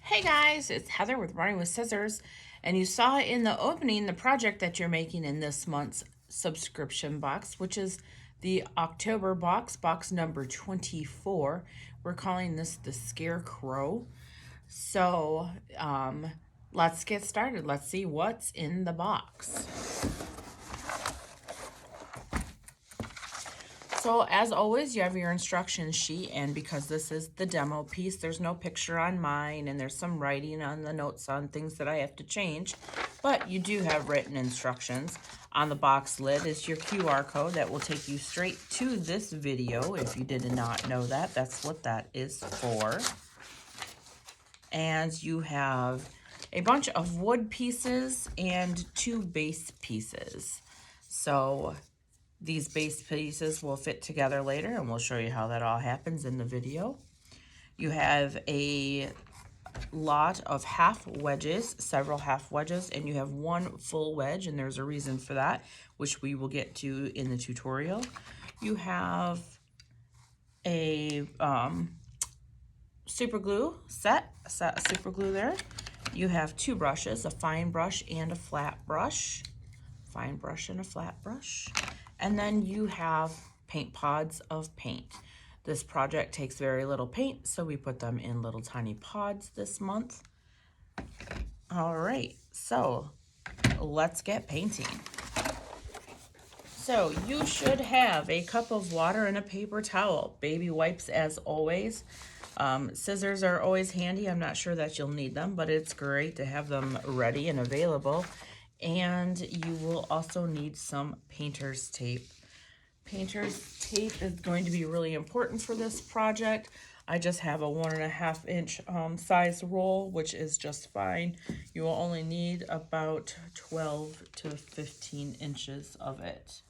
Hey guys, it's Heather with Running with Scissors, and you saw in the opening the project that you're making in this month's subscription box, which is the October box number 24. We're calling this the Scarecrow. So, let's get started. Let's see what's in the box. So as always, you have your instruction sheet, and because this is the demo piece, there's no picture on mine, and there's some writing on the notes on things that I have to change, but you do have written instructions. On the box lid is your QR code that will take you straight to this video. If you did not know that, that's what that is for. And you have a bunch of wood pieces and 2 base pieces. So these base pieces will fit together later, and we'll show you how that all happens in the video. You have a lot of half wedges, several half wedges, and you have 1 full wedge, and there's a reason for that, which we will get to in the tutorial. You have a super glue set of super glue there. You have 2 brushes, a fine brush and a flat brush. Fine brush and a flat brush. And then you have paint pods of paint. This project takes very little paint, so we put them in little tiny pods this month. All right, so let's get painting. So you should have a cup of water and a paper towel. Baby wipes as always. Scissors are always handy. I'm not sure that you'll need them, but it's great to have them ready and available. And you will also need some painter's tape. Painter's tape is going to be really important for this project. I just have a 1.5 inch size roll, which is just fine. You will only need about 12 to 15 inches of it.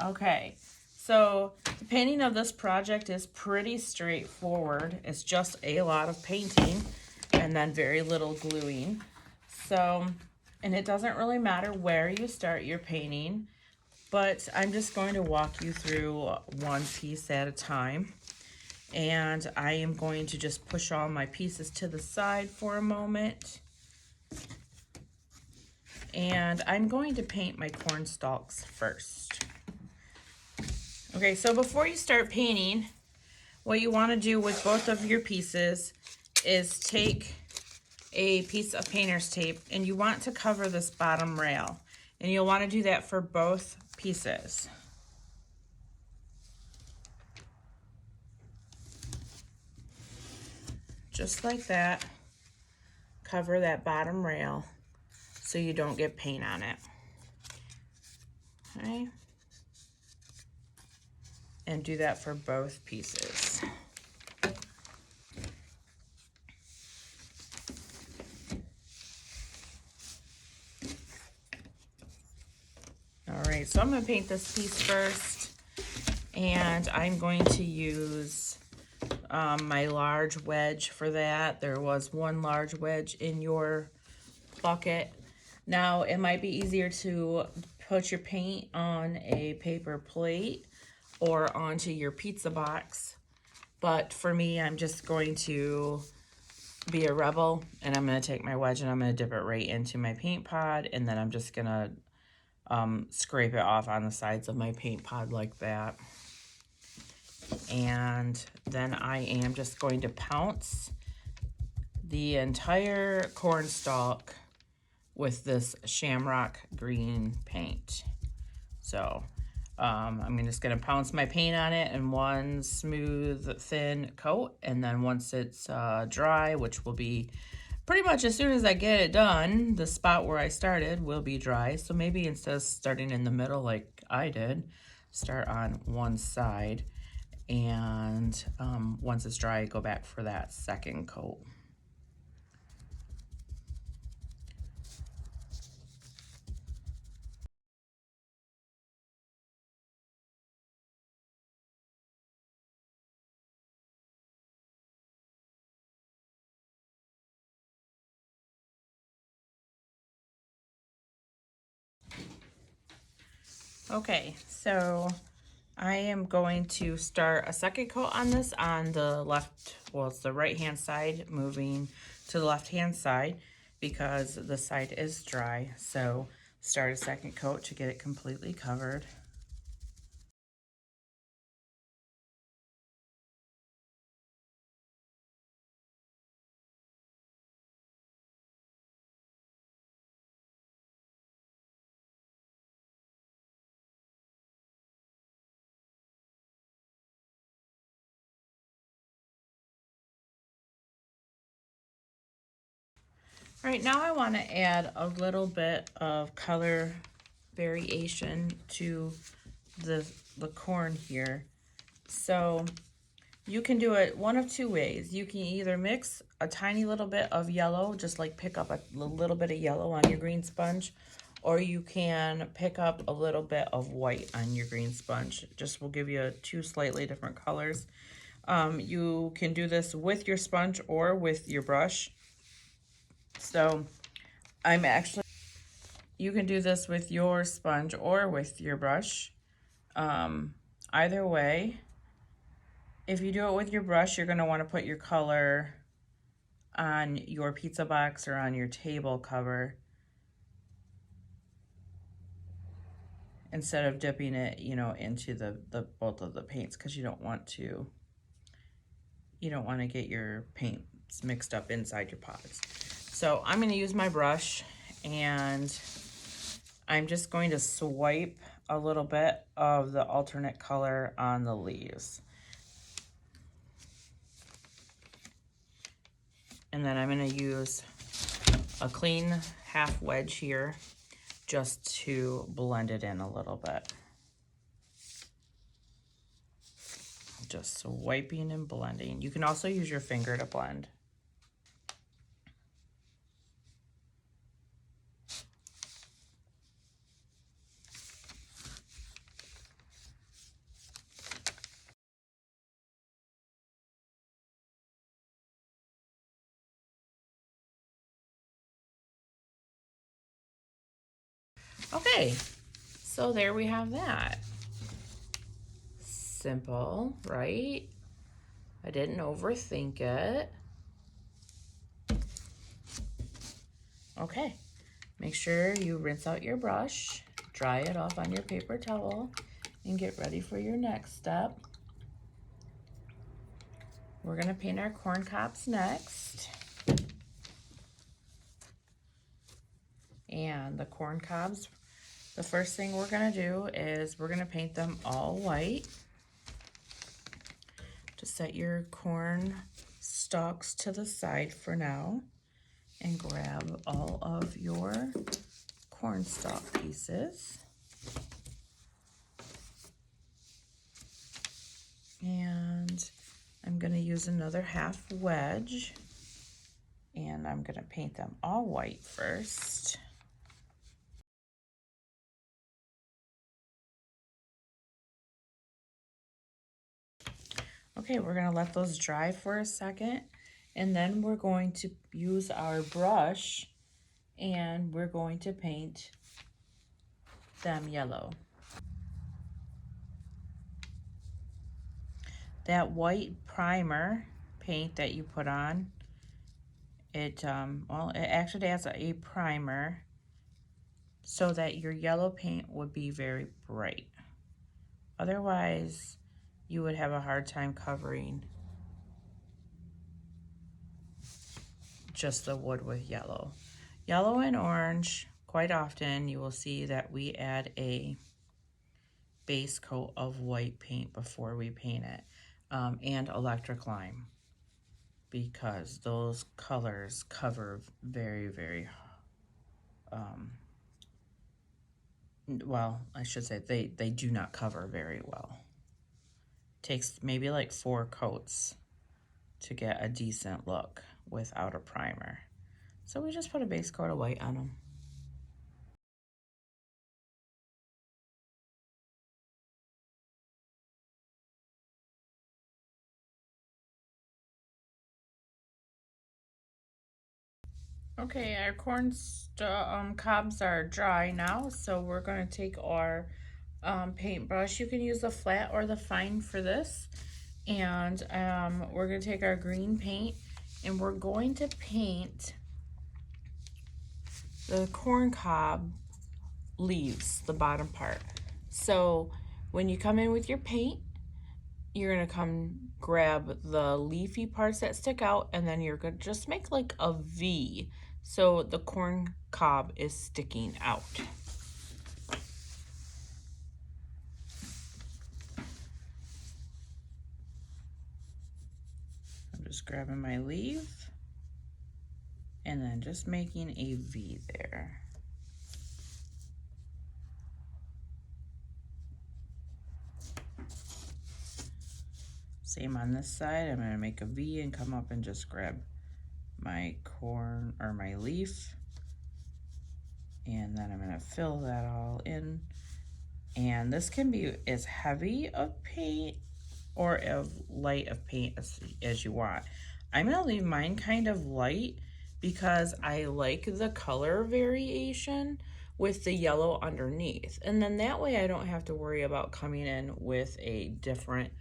Okay, so the painting of this project is pretty straightforward. It's just a lot of painting and then very little gluing. So, and it doesn't really matter where you start your painting, but I'm just going to walk you through one piece at a time. And I am going to just push all my pieces to the side for a moment. And I'm going to paint my corn stalks first. Okay, so before you start painting, what you want to do with both of your pieces is take a piece of painter's tape, and you want to cover this bottom rail, and you'll want to do that for both pieces. Just like that. Cover that bottom rail so you don't get paint on it. Okay, and do that for both pieces. Alright, so I'm going to paint this piece first, and I'm going to use my large wedge for that. There was 1 large wedge in your bucket. Now, it might be easier to put your paint on a paper plate or onto your pizza box, but for me, I'm just going to be a rebel, and I'm going to take my wedge and I'm going to dip it right into my paint pod, and then I'm just going to scrape it off on the sides of my paint pod like that. And then I am just going to pounce the entire corn stalk with this shamrock green paint. So I'm just going to pounce my paint on it in one smooth, thin coat, and then once it's dry, which will be pretty much as soon as I get it done, the spot where I started will be dry. So maybe instead of starting in the middle like I did, start on one side, and once it's dry, go back for that second coat. Okay, so I am going to start a second coat on this on the left, well, it's the right hand side, moving to the left-hand side because the side is dry. So start a second coat to get it completely covered. All right, now I want to add a little bit of color variation to the corn here. So you can do it one of two ways. You can either mix a tiny little bit of yellow, just like pick up a little bit of yellow on your green sponge, or you can pick up a little bit of white on your green sponge. Just will give you two slightly different colors. You can do this with your sponge or with your brush. So you can do this with your sponge or with your brush. Either way, if you do it with your brush, you're going to want to put your color on your pizza box or on your table cover instead of dipping it, into the both of the paints, because you don't want to get your paints mixed up inside your pots. So I'm going to use my brush, and I'm just going to swipe a little bit of the alternate color on the leaves. And then I'm going to use a clean half wedge here just to blend it in a little bit. Just swiping and blending. You can also use your finger to blend. Okay, so there we have that. Simple, right? I didn't overthink it. Okay, make sure you rinse out your brush, dry it off on your paper towel, and get ready for your next step. We're gonna paint our corn cobs next. And the corn cobs, the first thing we're gonna do is we're gonna paint them all white. Just set your corn stalks to the side for now and grab all of your corn stalk pieces. And I'm gonna use another half wedge, and I'm gonna paint them all white first. Okay, we're gonna let those dry for a second, and then we're going to use our brush and we're going to paint them yellow. That white primer paint that you put on, it actually adds a primer so that your yellow paint would be very bright. Otherwise, you would have a hard time covering just the wood with yellow. Yellow and orange, quite often you will see that we add a base coat of white paint before we paint it, and electric lime, because those colors cover very, very, well, I should say they do not cover very well. Takes maybe like 4 coats to get a decent look without a primer. So we just put a base coat of white on them. Okay, our corn cobs are dry now, so we're going to take our paintbrush. You can use the flat or the fine for this. And we're going to take our green paint And we're going to paint the corn cob leaves, the bottom part. So when you come in with your paint, you're gonna come grab the leafy parts that stick out, and then you're gonna just make like a V so the corn cob is sticking out. I'm just grabbing my leaf and then just making a V there. Same on this side. I'm gonna make a V and come up and just grab my corn or my leaf, and then I'm gonna fill that all in. And this can be as heavy of paint or as light of paint as you want. I'm gonna leave mine kind of light because I like the color variation with the yellow underneath. And then that way I don't have to worry about coming in with a different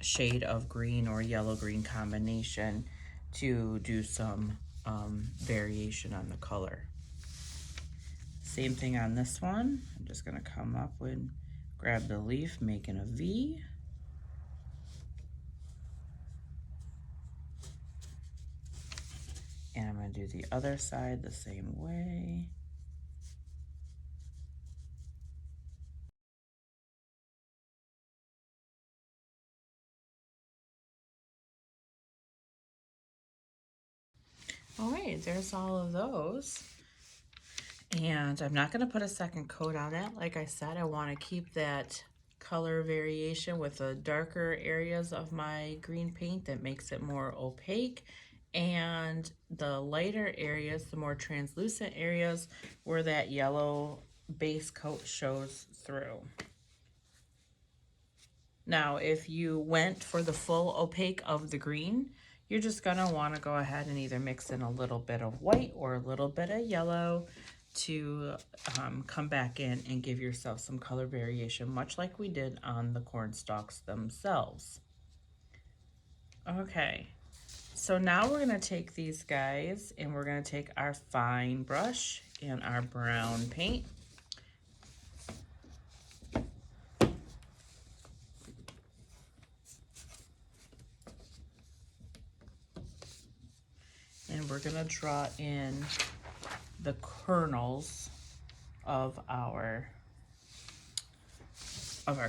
shade of green or yellow-green combination to do some variation on the color. Same thing on this one. I'm just gonna come up and grab the leaf, making a V. And I'm gonna do the other side the same way. All right, there's all of those. And I'm not gonna put a second coat on it. Like I said, I wanna keep that color variation with the darker areas of my green paint that makes it more opaque, and the lighter areas, the more translucent areas, where that yellow base coat shows through. Now, if you went for the full opaque of the green, you're just gonna wanna go ahead and either mix in a little bit of white or a little bit of yellow to come back in and give yourself some color variation, much like we did on the corn stalks themselves. Okay, so now we're gonna take these guys and we're gonna take our fine brush and our brown paint. And we're gonna draw in the kernels of our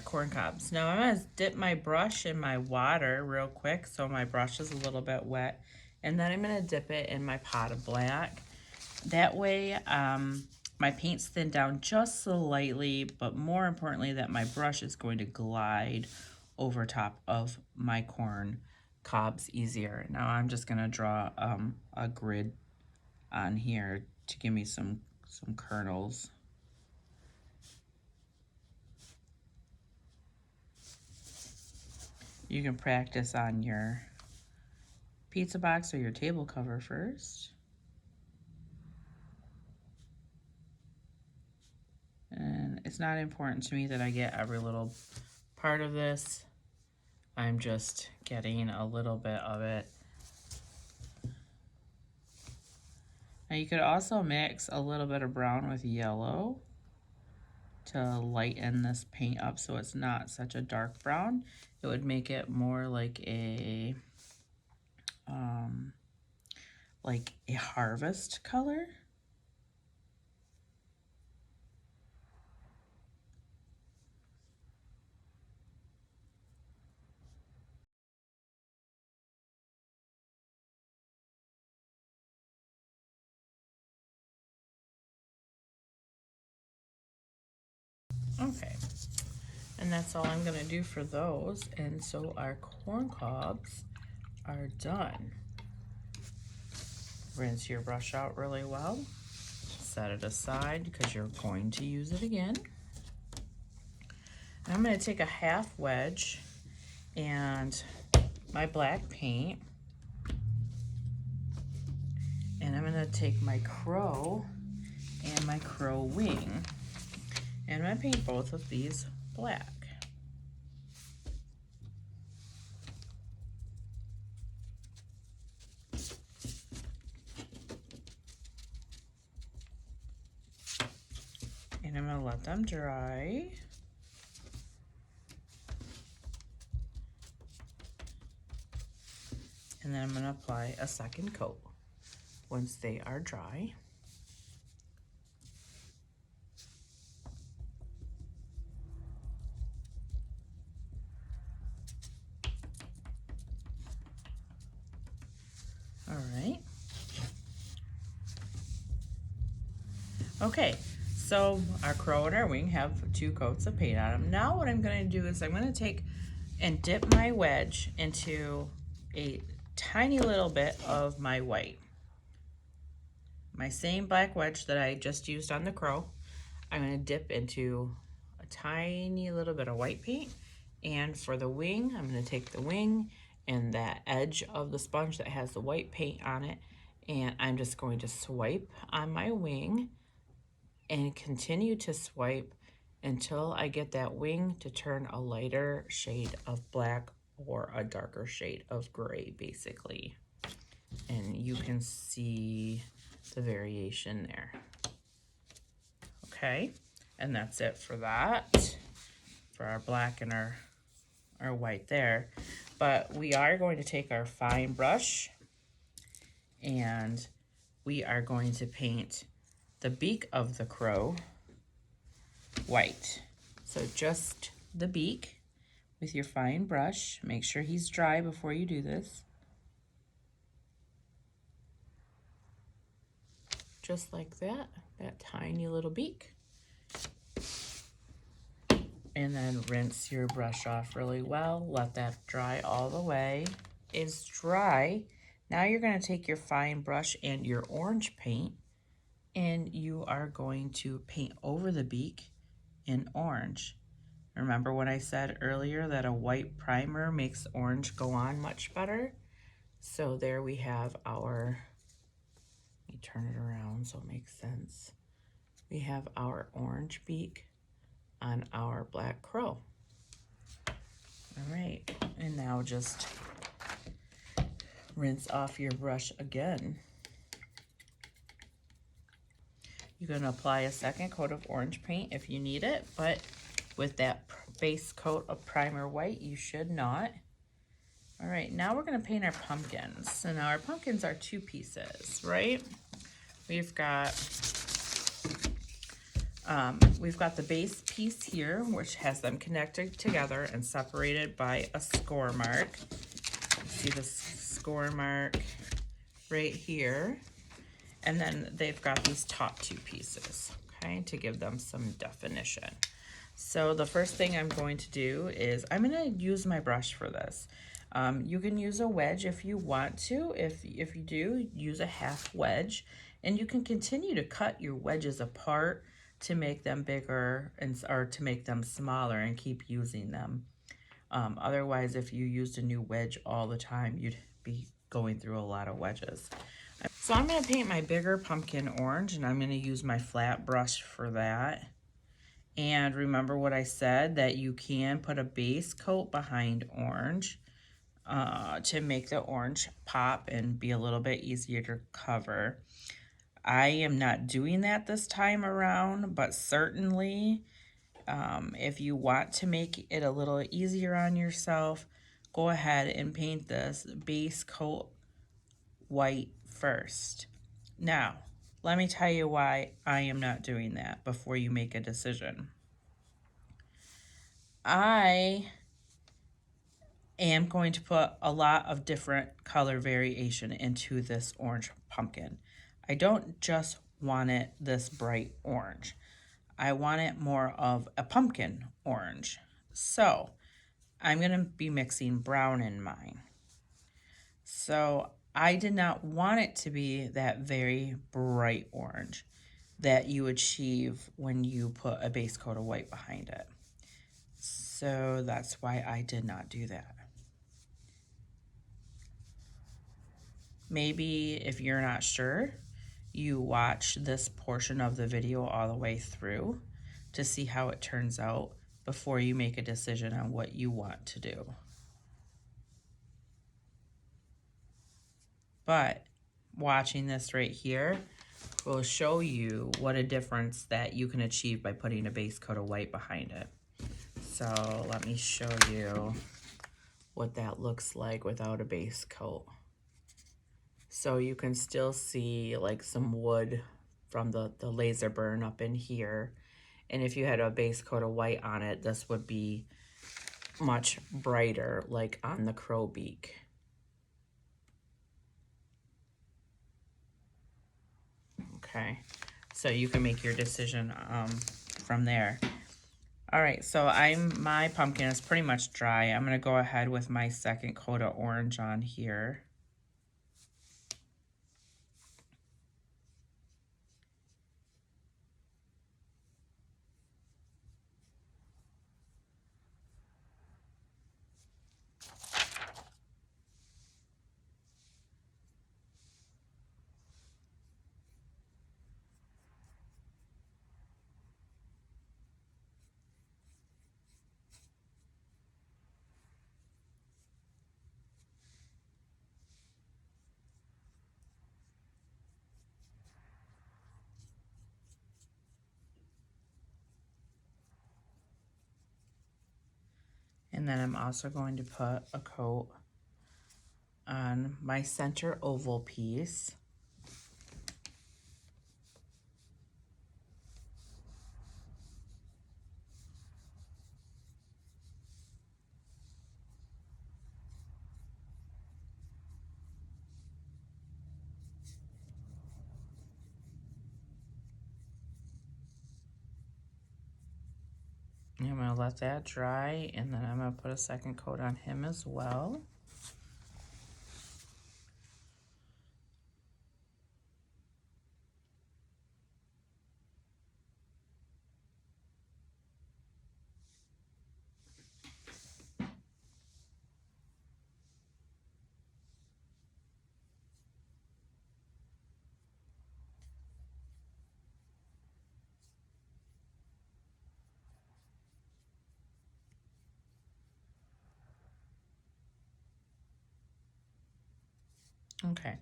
corn cobs. Now I'm gonna dip my brush in my water real quick so my brush is a little bit wet, and then I'm gonna dip it in my pot of black. That way my paint's thinned down just slightly, but more importantly that my brush is going to glide over top of my corn cobs easier. Now I'm just gonna draw a grid on here to give me some kernels. You can practice on your pizza box or your table cover first. And it's not important to me that I get every little part of this. I'm just getting a little bit of it. Now you could also mix a little bit of brown with yellow to lighten this paint up so it's not such a dark brown. It would make it more like a harvest color. Okay, and that's all I'm gonna do for those. And so our corn cobs are done. Rinse your brush out really well. Set it aside because you're going to use it again. I'm gonna take a half wedge and my black paint, and I'm gonna take my crow and my crow wing, and I'm gonna paint both of these black. I'm going to let them dry. And then I'm going to apply a second coat once they are dry. All right. Okay, so our crow and our wing have 2 coats of paint on them. Now what I'm going to do is I'm going to take and dip my wedge into a tiny little bit of my white. My same black wedge that I just used on the crow, I'm going to dip into a tiny little bit of white paint. And for the wing, I'm going to take the wing and that edge of the sponge that has the white paint on it, and I'm just going to swipe on my wing and continue to swipe until I get that wing to turn a lighter shade of black or a darker shade of gray, basically. And you can see the variation there. Okay, and that's it for that, for our black and our white there. But we are going to take our fine brush and we are going to paint the beak of the crow white. So just the beak with your fine brush. Make sure he's dry before you do this. Just like that, that tiny little beak. And then rinse your brush off really well. Let that dry all the way. It's dry. Now you're going to take your fine brush and your orange paint and you are going to paint over the beak in orange. Remember what I said earlier that a white primer makes orange go on much better? So there we have our, let me turn it around so it makes sense. We have our orange beak on our black crow. All right, and now just rinse off your brush again. You're going to apply a second coat of orange paint if you need it, but with that base coat of primer white, you should not. All right, now we're going to paint our pumpkins. So now our pumpkins are 2 pieces, right? We've got the base piece here, which has them connected together and separated by a score mark. See the score mark right here. And then they've got these top 2 pieces, okay, to give them some definition. So the first thing I'm going to do is I'm going to use my brush for this. You can use a wedge if you want to. If you do, use a half wedge. And you can continue to cut your wedges apart to make them bigger or to make them smaller and keep using them. Otherwise, if you used a new wedge all the time, you'd be going through a lot of wedges. So I'm going to paint my bigger pumpkin orange, and I'm going to use my flat brush for that. And remember what I said, that you can put a base coat behind orange to make the orange pop and be a little bit easier to cover. I am not doing that this time around, but certainly if you want to make it a little easier on yourself, go ahead and paint this base coat white first. Now, let me tell you why I am not doing that before you make a decision. I am going to put a lot of different color variation into this orange pumpkin. I don't just want it this bright orange. I want it more of a pumpkin orange. So I'm going to be mixing brown in mine. So I did not want it to be that very bright orange that you achieve when you put a base coat of white behind it. So that's why I did not do that. Maybe if you're not sure, you watch this portion of the video all the way through to see how it turns out before you make a decision on what you want to do. But watching this right here, will show you what a difference that you can achieve by putting a base coat of white behind it. So let me show you what that looks like without a base coat. So you can still see like some wood from the laser burn up in here. And if you had a base coat of white on it, this would be much brighter, like on the crow beak. Okay, so you can make your decision from there. All right, so my pumpkin is pretty much dry. I'm gonna go ahead with my second coat of orange on here. And then I'm also going to put a coat on my center oval piece. I'm going to let that dry, and then I'm going to put a second coat on him as well. Okay,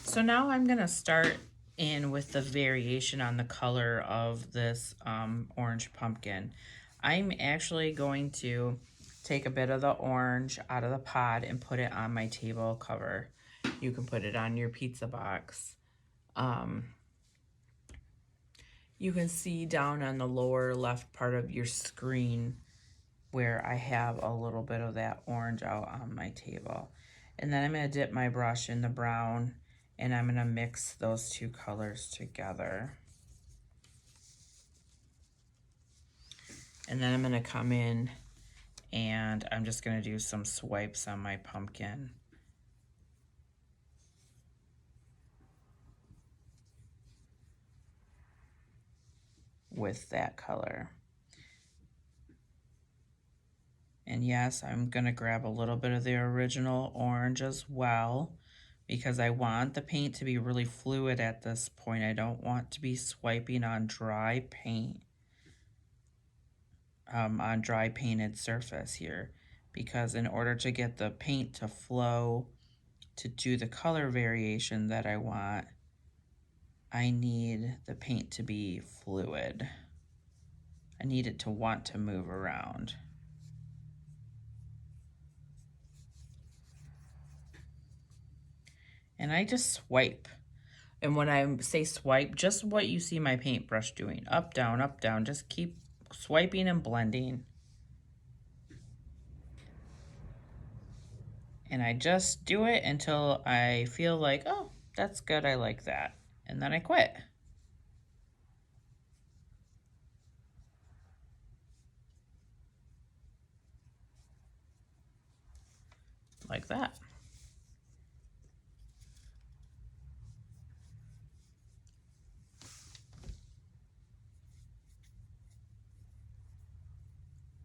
so now I'm gonna start in with the variation on the color of this orange pumpkin. I'm actually going to take a bit of the orange out of the pod and put it on my table cover. You can put it on your pizza box. You can see down on the lower left part of your screen where I have a little bit of that orange out on my table. And then I'm going to dip my brush in the brown, and I'm going to mix those two colors together. And then I'm going to come in and I'm just going to do some swipes on my pumpkin. With that color. And yes, I'm going to grab a little bit of the original orange as well, because I want the paint to be really fluid at this point. I don't want to be swiping on dry paint, on dry painted surface here, because in order to get the paint to flow to do the color variation that I want, I need the paint to be fluid. I need it to want to move around. And I just swipe. And when I say swipe, just what you see my paintbrush doing. Up, down, just keep swiping and blending. And I just do it until I feel like, oh, that's good, I like that. And then I quit. Like that.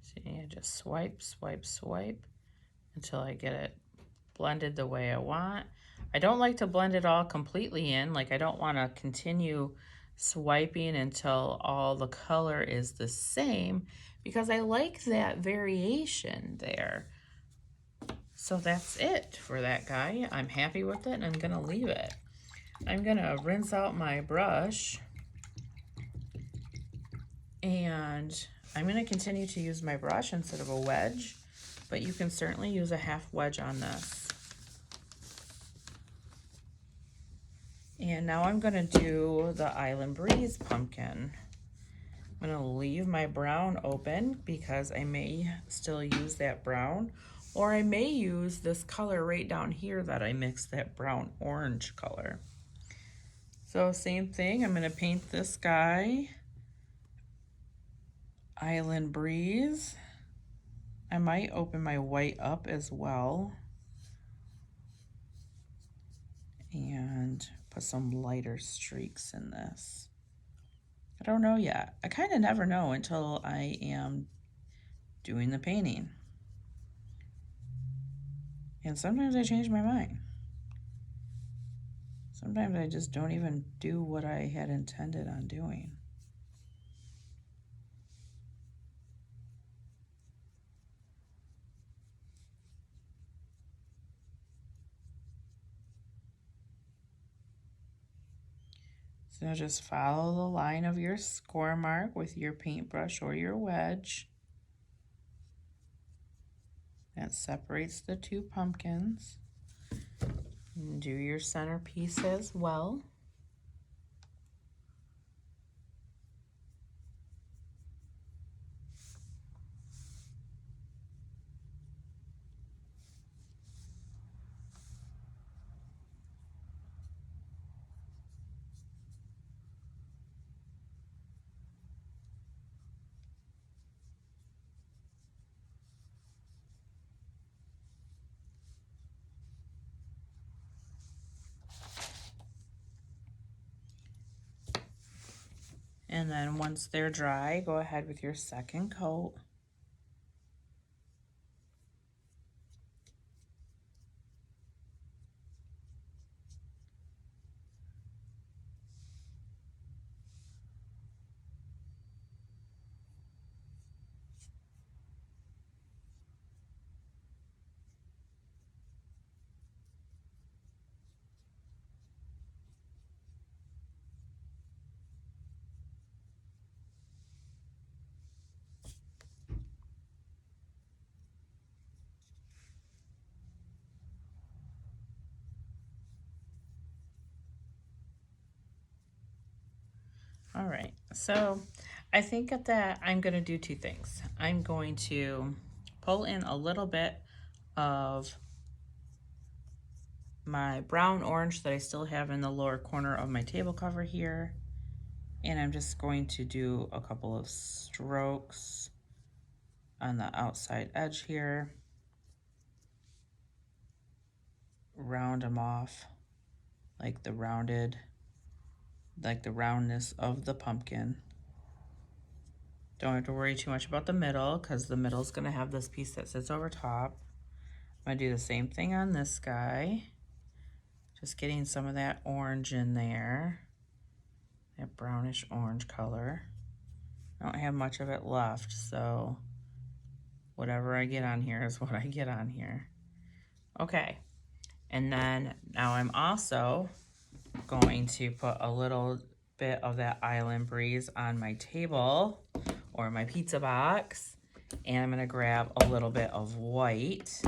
See, I just swipe, swipe, swipe until I get it blended the way I want. I don't like to blend it all completely in. Like, I don't want to continue swiping until all the color is the same, because I like that variation there. So that's it for that guy. I'm happy with it, and I'm gonna leave it. I'm gonna rinse out my brush, and I'm gonna continue to use my brush instead of a wedge, but you can certainly use a half wedge on this. And now I'm gonna do the Island Breeze pumpkin. I'm gonna leave my brown open because I may still use that brown, or I may use this color right down here that I mixed, that brown orange color. So same thing, I'm gonna paint this guy Island Breeze. I might open my white up as well and put some lighter streaks in this. I don't know yet. I kind of never know until I am doing the painting. And sometimes I change my mind. Sometimes I just don't even do what I had intended on doing. So just follow the line of your score mark with your paintbrush or your wedge. That separates the two pumpkins. And do your centerpiece as well. And then once they're dry, go ahead with your second coat. All right, so I think at that I'm going to do two things. I'm going to pull in a little bit of my brown orange that I still have in the lower corner of my table cover here, and I'm just going to do a couple of strokes on the outside edge here, round them off like the roundness of the pumpkin. Don't have to worry too much about the middle because the middle is going to have this piece that sits over top. I'm going to do the same thing on this guy. Just getting some of that orange in there, that brownish orange color. I don't have much of it left, so whatever I get on here is what I get on here. Okay, and then now I'm also going to put a little bit of that Island Breeze on my table or my pizza box, and I'm going to grab a little bit of white,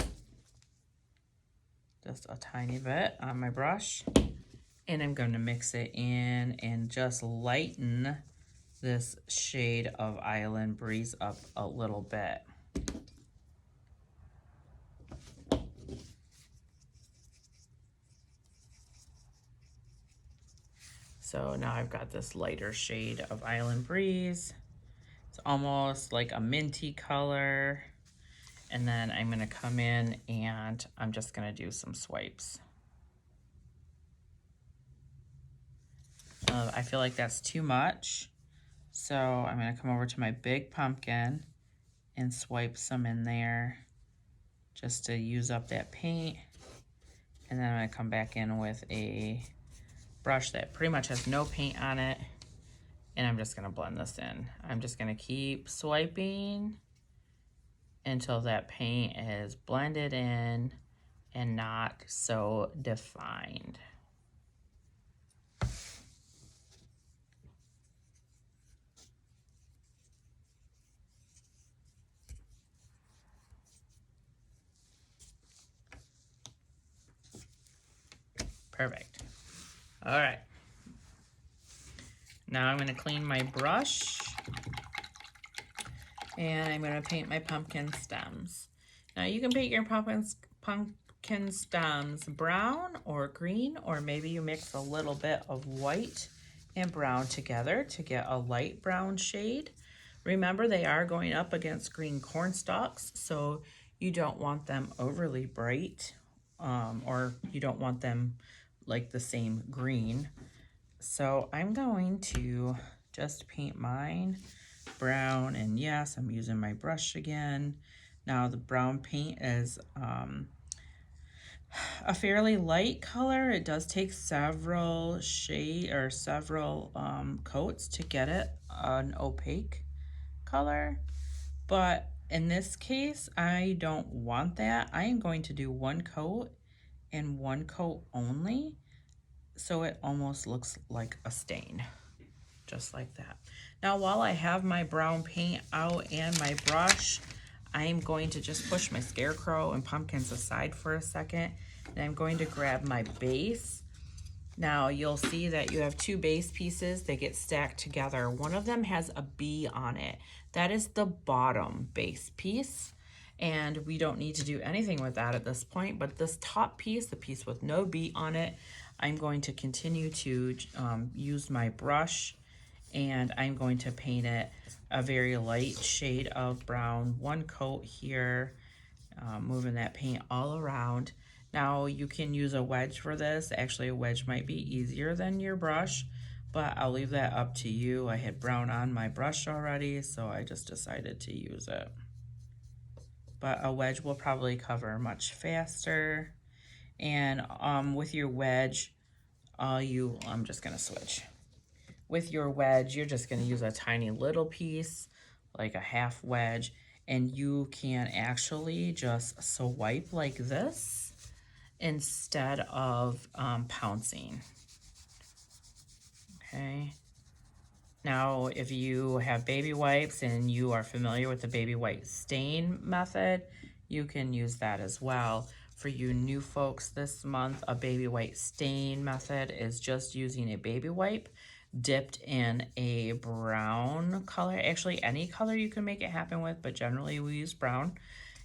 just a tiny bit on my brush, and I'm going to mix it in and just lighten this shade of Island Breeze up a little bit. So now I've got this lighter shade of Island Breeze. It's almost like a minty color. And then I'm gonna come in and I'm just gonna do some swipes. I feel like that's too much. So I'm gonna come over to my big pumpkin and swipe some in there just to use up that paint. And then I'm gonna come back in with a brush that pretty much has no paint on it, and I'm just gonna blend this in. I'm just gonna keep swiping until that paint is blended in and not so defined. Perfect. All right. Now I'm going to clean my brush and I'm going to paint my pumpkin stems. Now you can paint your pumpkin stems brown or green, or maybe you mix a little bit of white and brown together to get a light brown shade. Remember, they are going up against green corn stalks, so you don't want them overly bright, or you don't want them like the same green. So I'm going to just paint mine brown, and yes, I'm using my brush again. Now the brown paint is a fairly light color. It does take several coats to get it an opaque color, but in this case I don't want that. I am going to do one coat and one coat only, so it almost looks like a stain, just like that. Now while I have my brown paint out and my brush, I'm going to just push my scarecrow and pumpkins aside for a second, and I'm going to grab my base. Now you'll see that you have two base pieces. They get stacked together. One of them has a bee on it. That is the bottom base piece, and we don't need to do anything with that at this point. But this top piece, the piece with no bee on it, I'm going to continue to use my brush, and I'm going to paint it a very light shade of brown. One coat here, moving that paint all around. Now you can use a wedge for this. Actually, a wedge might be easier than your brush, but I'll leave that up to you. I had brown on my brush already, so I just decided to use it. But a wedge will probably cover much faster. And with your wedge, I'm just gonna switch. With your wedge, you're just gonna use a tiny little piece, like a half wedge, and you can actually just swipe like this instead of pouncing. Okay. Now, if you have baby wipes and you are familiar with the baby wipe stain method, you can use that as well. For you new folks this month, a baby wipe stain method is just using a baby wipe dipped in a brown color. Actually, any color you can make it happen with, but generally we use brown.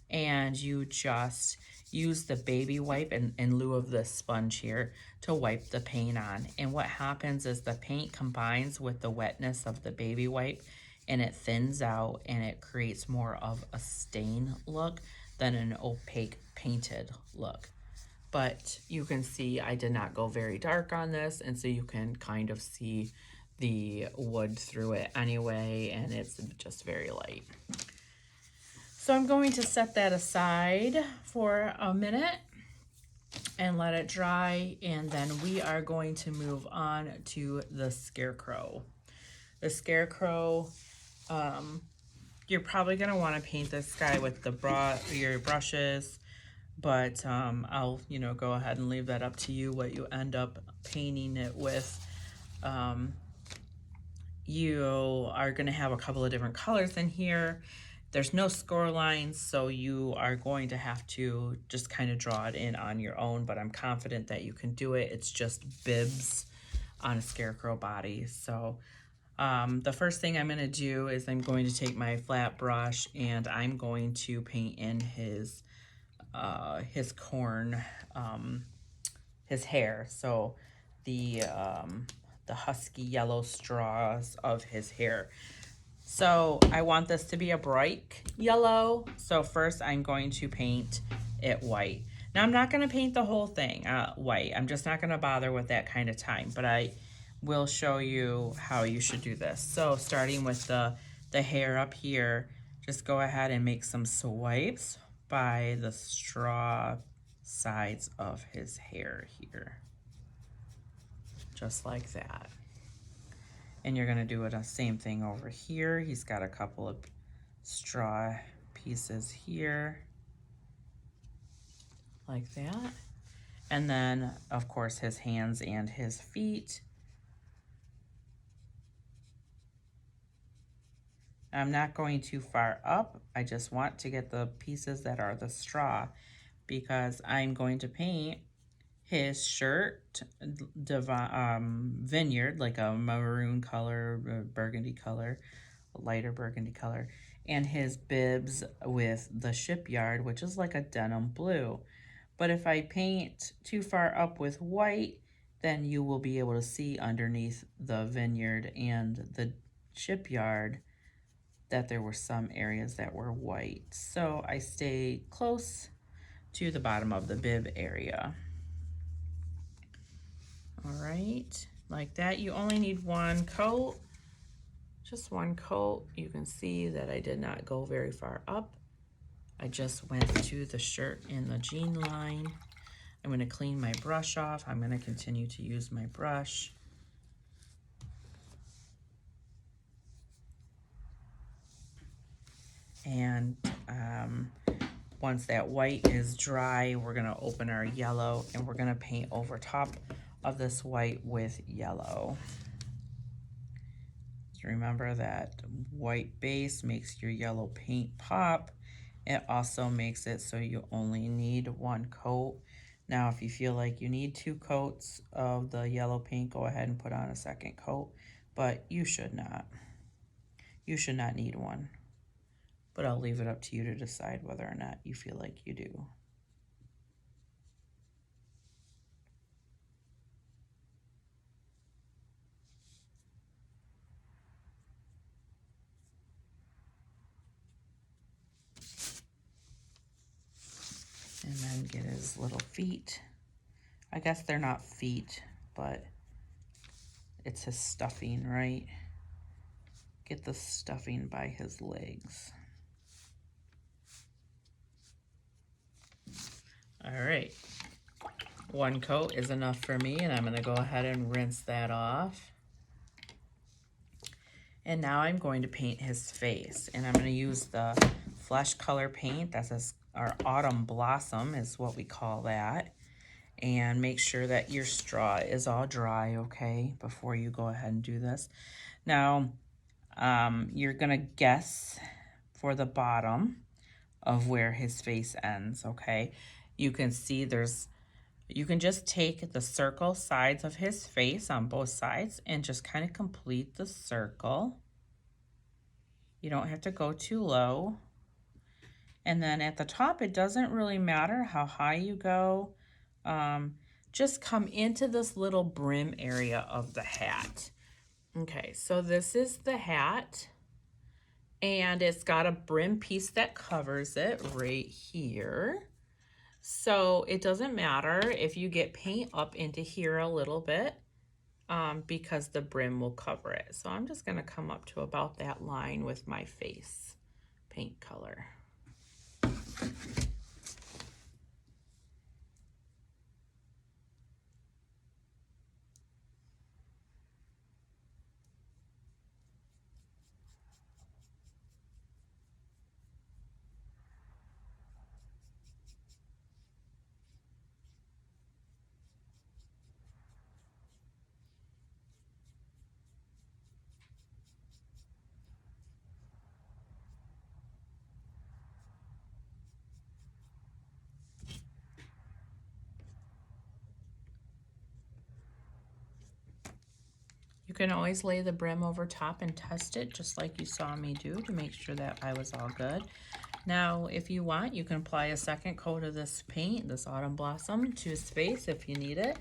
And you just use the baby wipe in lieu of the sponge here to wipe the paint on. And what happens is the paint combines with the wetness of the baby wipe, and it thins out and it creates more of a stain look than an opaque painted look. But you can see I did not go very dark on this, and so you can kind of see the wood through it anyway, and it's just very light. So I'm going to set that aside for a minute and let it dry, and then we are going to move on to the scarecrow. The scarecrow, you're probably going to want to paint this guy with your brushes, but I'll go ahead and leave that up to you what you end up painting it with. You are going to have a couple of different colors in here. There's no score lines, so you are going to have to just kind of draw it in on your own, but I'm confident that you can do it. It's just bibs on a scarecrow body. So the first thing I'm going to do is I'm going to take my flat brush and I'm going to paint in his corn, his hair. So the husky yellow straws of his hair. So I want this to be a bright yellow. So first I'm going to paint it white. Now I'm not going to paint the whole thing white. I'm just not going to bother with that kind of time, but I will show you how you should do this. So starting with the hair up here, just go ahead and make some swipes by the straw sides of his hair here. Just like that. And you're going to do the same thing over here. He's got a couple of straw pieces here, like that. And then, of course, his hands and his feet. I'm not going too far up. I just want to get the pieces that are the straw, because I'm going to paint his shirt, vineyard, like a maroon color, burgundy color, a lighter burgundy color, and his bibs with the shipyard, which is like a denim blue. But if I paint too far up with white, then you will be able to see underneath the vineyard and the shipyard that there were some areas that were white. So I stay close to the bottom of the bib area. All right, like that. You only need one coat, just one coat. You can see that I did not go very far up. I just went to the shirt and the jean line. I'm going to clean my brush off. I'm going to continue to use my brush. And once that white is dry, we're going to open our yellow and we're going to paint over top of this white with yellow. So remember that white base makes your yellow paint pop. It also makes it so you only need one coat. Now, if you feel like you need 2 coats of the yellow paint, go ahead and put on a second coat, but you should not. You should not need one, but I'll leave it up to you to decide whether or not you feel like you do. And then get his little feet. I guess they're not feet, but it's his stuffing, right? Get the stuffing by his legs. All right, one coat is enough for me, and I'm going to go ahead and rinse that off. And now I'm going to paint his face, and I'm going to use the Flesh Color paint. That's our Autumn Blossom is what we call that. And make sure that your straw is all dry, okay, before you go ahead and do this. Now, you're going to guess for the bottom of where his face ends, okay? You can see you can just take the circle sides of his face on both sides and just kind of complete the circle. You don't have to go too low. And then at the top, it doesn't really matter how high you go. Just come into this little brim area of the hat. Okay, so this is the hat. And it's got a brim piece that covers it right here. So it doesn't matter if you get paint up into here a little bit because the brim will cover it. So I'm just going to come up to about that line with my face paint color. You can always lay the brim over top and test it just like you saw me do to make sure that I was all good. Now, if you want, you can apply a second coat of this paint, this Autumn Blossom, to his face if you need it.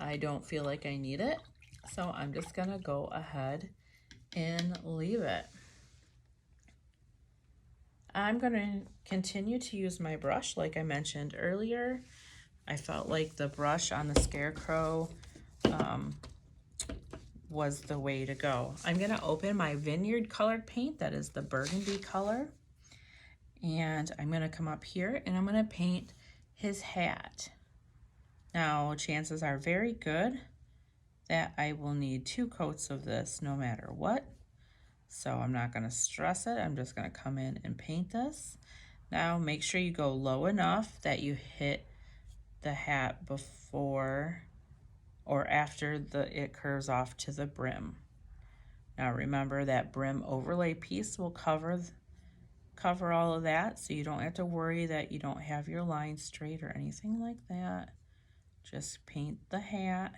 I don't feel like I need it, so I'm just gonna go ahead and leave it. I'm gonna continue to use my brush like I mentioned earlier. I felt like the brush on the Scarecrow was the way to go. I'm gonna open my Vineyard colored paint, that is the burgundy color. And I'm gonna come up here and I'm gonna paint his hat. Now, chances are very good that I will need 2 coats of this no matter what. So I'm not gonna stress it. I'm just gonna come in and paint this. Now, make sure you go low enough that you hit the hat before or after it curves off to the brim. Now remember that brim overlay piece will cover all of that, so you don't have to worry that you don't have your line straight or anything like that. Just paint the hat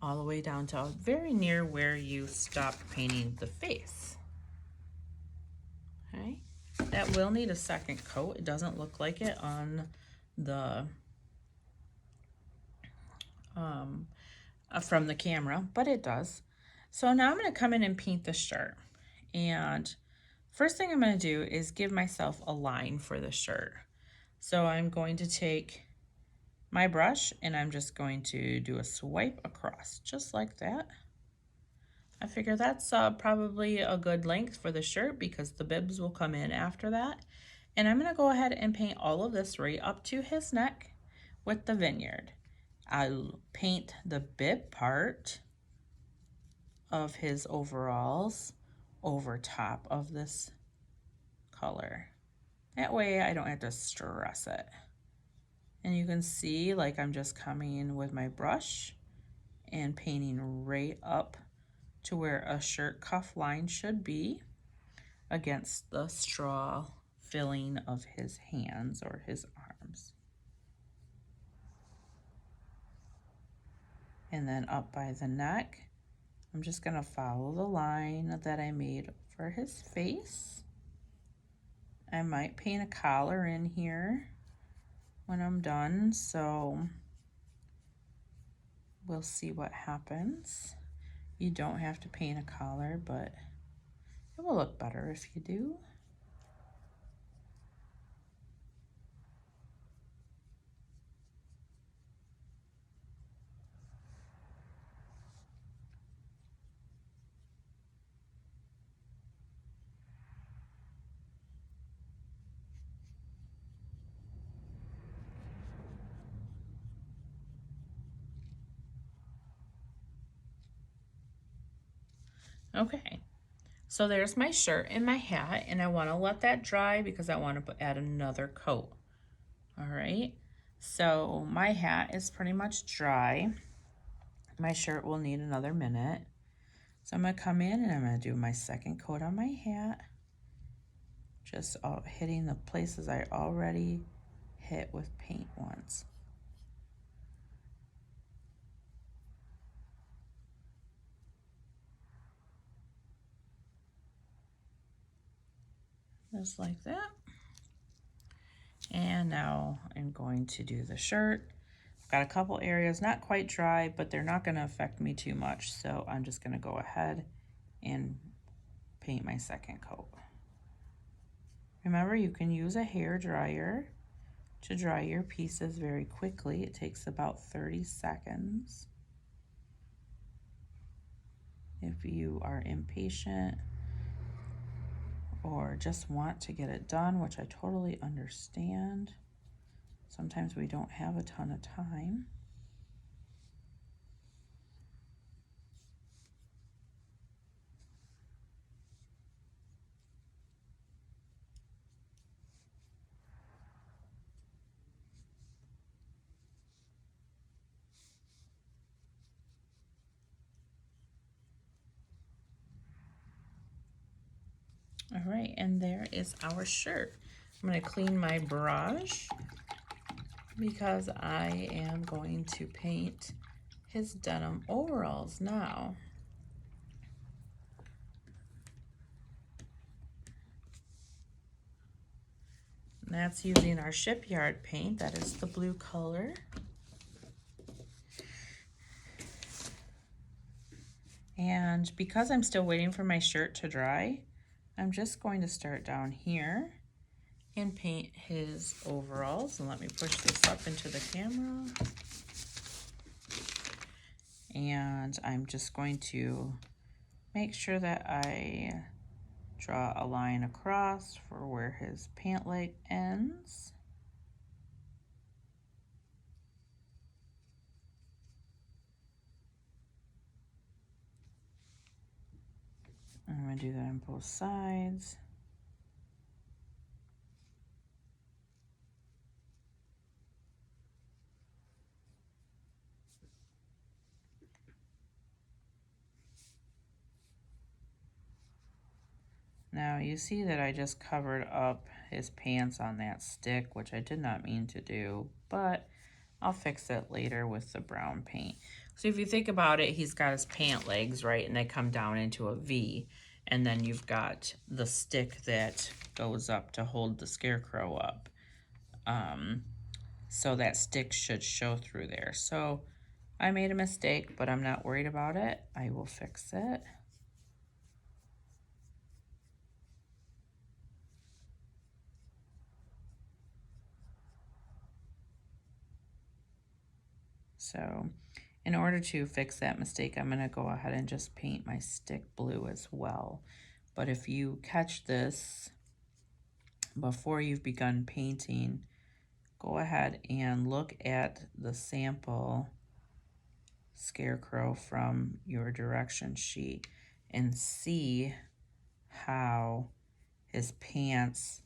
all the way down to very near where you stopped painting the face. Okay, that will need a second coat. It doesn't look like it on the from the camera, but it does. So now I'm going to come in and paint the shirt. And first thing I'm going to do is give myself a line for the shirt. So I'm going to take my brush and I'm just going to do a swipe across, just like that. I figure that's probably a good length for the shirt because the bibs will come in after that. And I'm going to go ahead and paint all of this right up to his neck with the vineyard. I'll paint the bib part of his overalls over top of this color. That way I don't have to stress it. And you can see like I'm just coming in with my brush and painting right up to where a shirt cuff line should be against the straw filling of his hands or his arms. And then up by the neck, I'm just going to follow the line that I made for his face. I might paint a collar in here when I'm done, so we'll see what happens. You don't have to paint a collar, but it will look better if you do. Okay, so there's my shirt and my hat, and I want to let that dry because I want to add another coat. All right, so my hat is pretty much dry. My shirt will need another minute. So I'm going to come in and I'm going to do my second coat on my hat. Just hitting the places I already hit with paint once. Just like that. And now I'm going to do the shirt. I've got a couple areas not quite dry, but they're not going to affect me too much. So I'm just going to go ahead and paint my second coat. Remember, you can use a hair dryer to dry your pieces very quickly. It takes about 30 seconds. If you are impatient or just want to get it done, which I totally understand. Sometimes we don't have a ton of time. All right, and there is our shirt. I'm going to clean my brush because I am going to paint his denim overalls now. And that's using our Shipyard paint. That is the blue color. And because I'm still waiting for my shirt to dry, I'm just going to start down here and paint his overalls. And let me push this up into the camera. And I'm just going to make sure that I draw a line across for where his pant leg ends. I'm going to do that on both sides. Now you see that I just covered up his pants on that stick, which I did not mean to do, but I'll fix it later with the brown paint. So if you think about it, he's got his pant legs, right? And they come down into a V. And then you've got the stick that goes up to hold the scarecrow up. So that stick should show through there. So I made a mistake, but I'm not worried about it. I will fix it. So in order to fix that mistake, I'm going to go ahead and just paint my stick blue as well. But if you catch this before you've begun painting, go ahead and look at the sample scarecrow from your direction sheet and see how his pants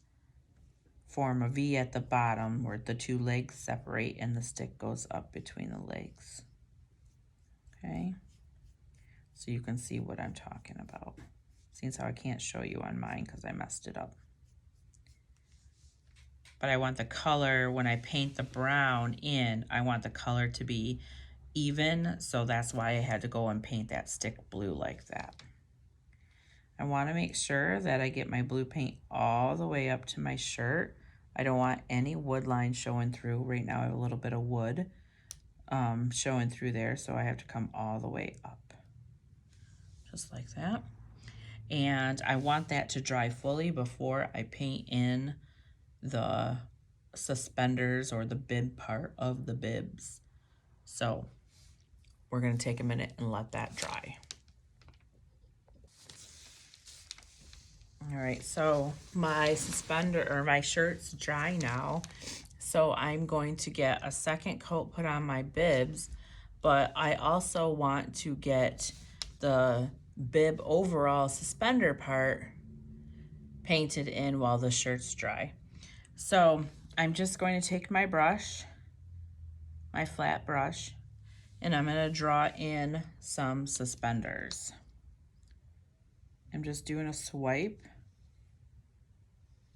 form a V at the bottom where the two legs separate and the stick goes up between the legs. Okay, so you can see what I'm talking about. Seems how I can't show you on mine because I messed it up. But I want the color, when I paint the brown in, I want the color to be even, so that's why I had to go and paint that stick blue like that. I want to make sure that I get my blue paint all the way up to my shirt. I don't want any wood lines showing through. Right now I have a little bit of wood showing through there, so I have to come all the way up. Just like that. And I want that to dry fully before I paint in the suspenders or the bib part of the bibs. So we're going to take a minute and let that dry. All right, so my suspender or my shirt's dry now. So I'm going to get a second coat put on my bibs, but I also want to get the bib overall suspender part painted in while the shirt's dry. So I'm just going to take my brush, my flat brush, and I'm going to draw in some suspenders. I'm just doing a swipe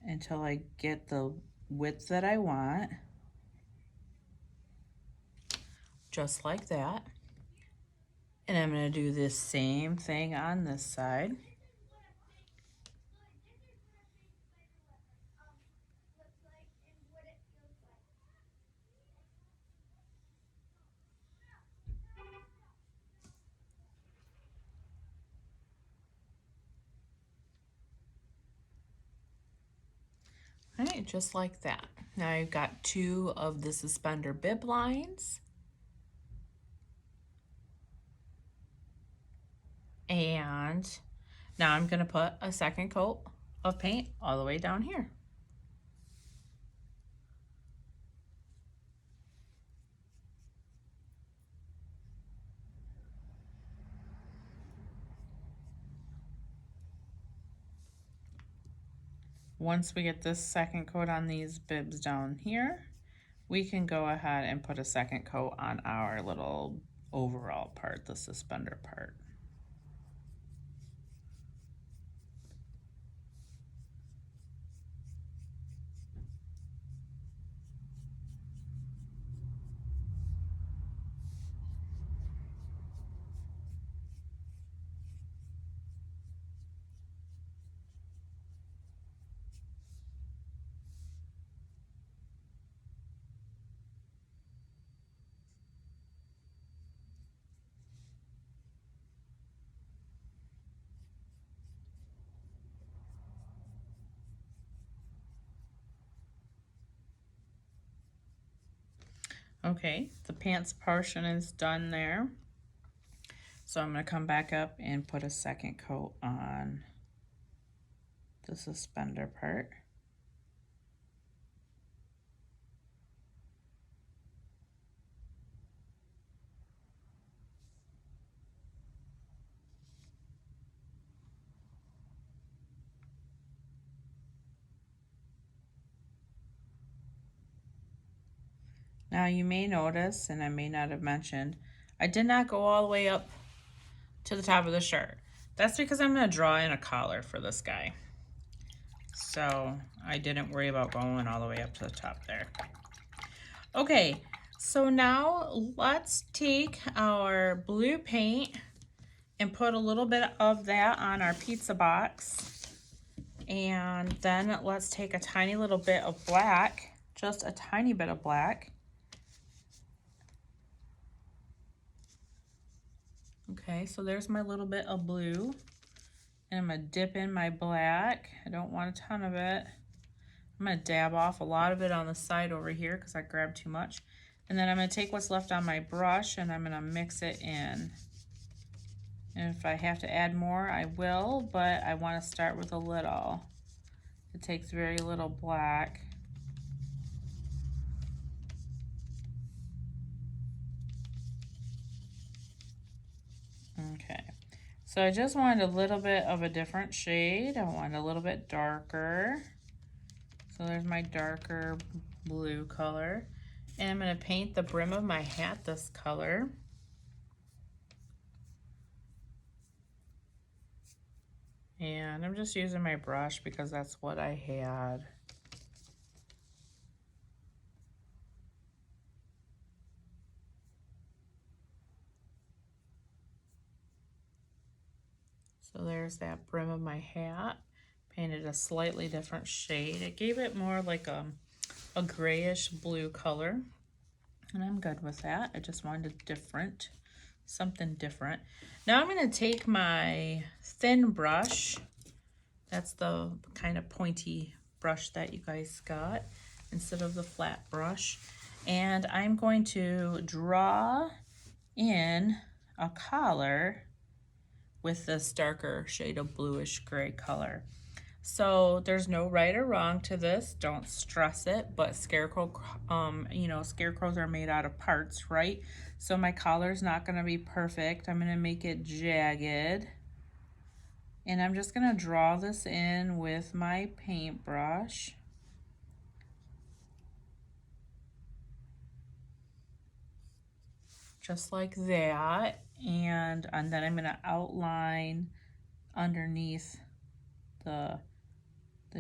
until I get the width that I want, just like that. And I'm going to do this same thing on this side. All right, just like that. Now I've got two of the suspender bib lines. And now I'm going to put a second coat of paint all the way down here. Once we get this second coat on these bibs down here, we can go ahead and put a second coat on our little overall part, the suspender part. Okay, the pants portion is done there. So I'm going to come back up and put a second coat on the suspender part. Now you may notice, and I may not have mentioned, I did not go all the way up to the top of the shirt. That's because I'm going to draw in a collar for this guy. So I didn't worry about going all the way up to the top there. Okay, so now let's take our blue paint and put a little bit of that on our pizza box. And then let's take a tiny little bit of black, just a tiny bit of black. Okay, so there's my little bit of blue. And I'm gonna dip in my black. I don't want a ton of it. I'm gonna dab off a lot of it on the side over here because I grabbed too much. And then I'm gonna take what's left on my brush and I'm gonna mix it in. And if I have to add more, I will, but I wanna start with a little. It takes very little black. Okay, so I just wanted a little bit of a different shade. I wanted a little bit darker. So there's my darker blue color. And I'm gonna paint the brim of my hat this color. And I'm just using my brush because that's what I had. So there's that brim of my hat. Painted a slightly different shade. It gave it more like a grayish blue color. And I'm good with that. I just wanted different, something different. Now I'm gonna take my thin brush. That's the kind of pointy brush that you guys got instead of the flat brush. And I'm going to draw in a collar with this darker shade of bluish gray color. So there's no right or wrong to this. Don't stress it, but scarecrows are made out of parts, right? So my collar's not gonna be perfect. I'm gonna make it jagged. And I'm just gonna draw this in with my paintbrush. Just like that. And then I'm gonna outline underneath the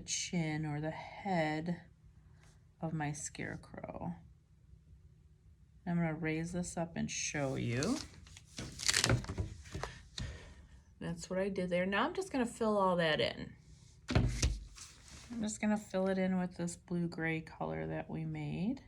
chin or the head of my scarecrow. I'm gonna raise this up and show you. That's what I did there. Now I'm just gonna fill all that in. I'm just gonna fill it in with this blue-gray color that we made.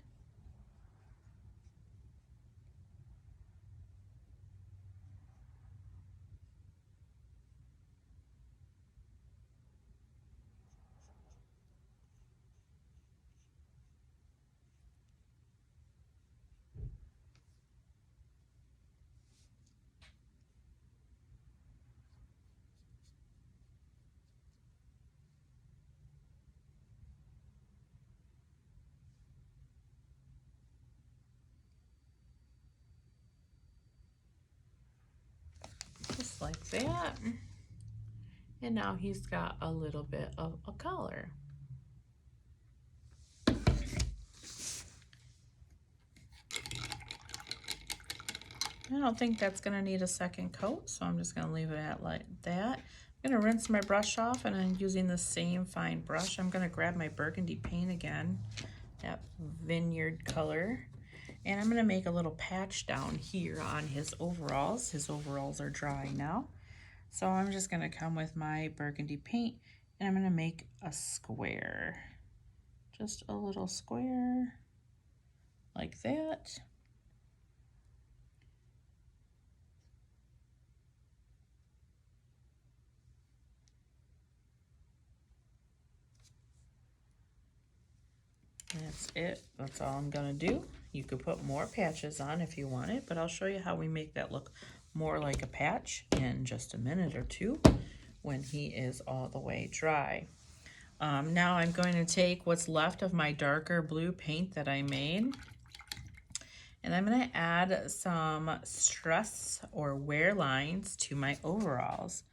Just like that. And now he's got a little bit of a color. I don't think that's gonna need a second coat, so I'm just gonna leave it at like that. I'm gonna rinse my brush off, and I'm using the same fine brush. I'm gonna grab my burgundy paint again, that vineyard color, and I'm gonna make a little patch down here on his overalls. His overalls are dry now. So I'm just gonna come with my burgundy paint, and I'm gonna make a square. Just a little square, like that. That's it. That's all I'm gonna do. You could put more patches on if you want it, but I'll show you how we make that look more like a patch in just a minute or two when he is all the way dry. Now I'm going to take what's left of my darker blue paint that I made, and I'm gonna add some stress or wear lines to my overalls.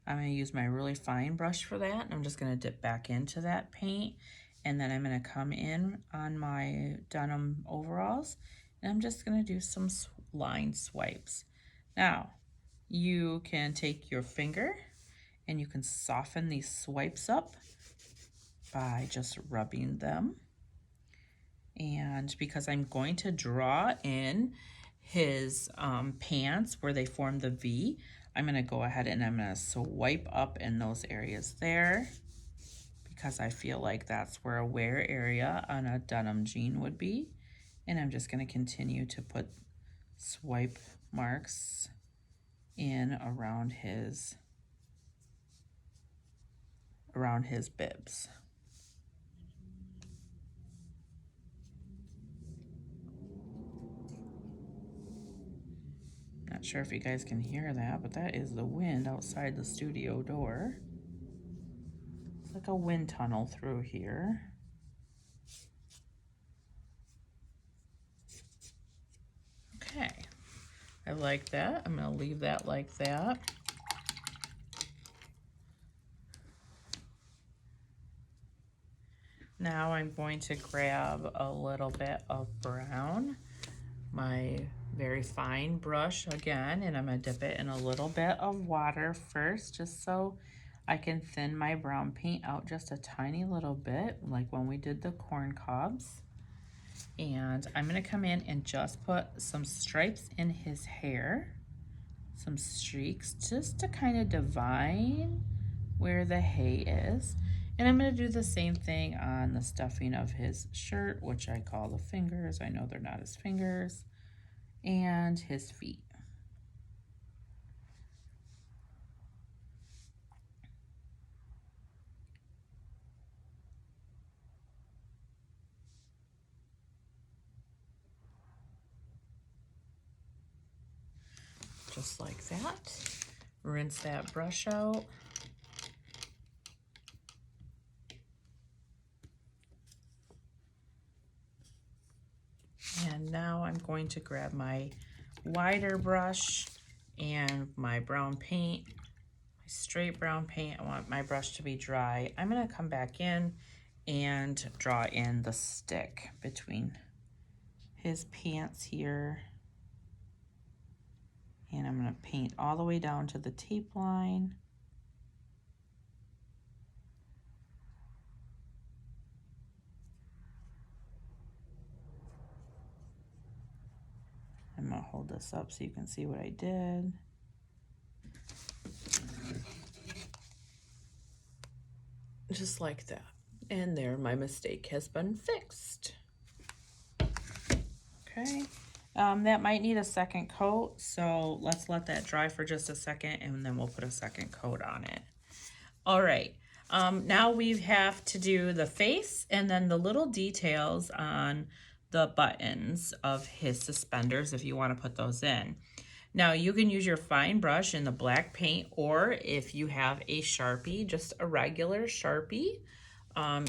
I'm gonna use my really fine brush for that, and I'm just gonna dip back into that paint. And then I'm gonna come in on my denim overalls, and I'm just gonna do some line swipes. Now, you can take your finger and you can soften these swipes up by just rubbing them. And because I'm going to draw in his pants where they form the V, I'm going to go ahead and I'm going to swipe up in those areas there, because I feel like that's where a wear area on a denim jean would be. And I'm just going to continue to put swipe marks in around his bibs. Not sure if you guys can hear that, but that is the wind outside the studio door. It's like a wind tunnel through here. Okay, I like that. I'm gonna leave that like that. Now I'm going to grab a little bit of brown, my very fine brush again, and I'm gonna dip it in a little bit of water first, just so I can thin my brown paint out just a tiny little bit, like when we did the corn cobs. And I'm gonna come in and just put some stripes in his hair, some streaks, just to kind of divine where the hay is. And I'm gonna do the same thing on the stuffing of his shirt, which I call the fingers. I know they're not his fingers, and his feet. Just like that. Rinse that brush out. And now I'm going to grab my wider brush and my brown paint, my straight brown paint. I want my brush to be dry. I'm gonna come back in and draw in the stick between his pants here. And I'm gonna paint all the way down to the tape line. I'm gonna hold this up so you can see what I did. Just like that. And there, my mistake has been fixed. Okay. That might need a second coat, so let's let that dry for just a second, and then we'll put a second coat on it. All right. Now we have to do the face and then the little details on the buttons of his suspenders if you want to put those in. Now you can use your fine brush in the black paint, or if you have a Sharpie, just a regular Sharpie,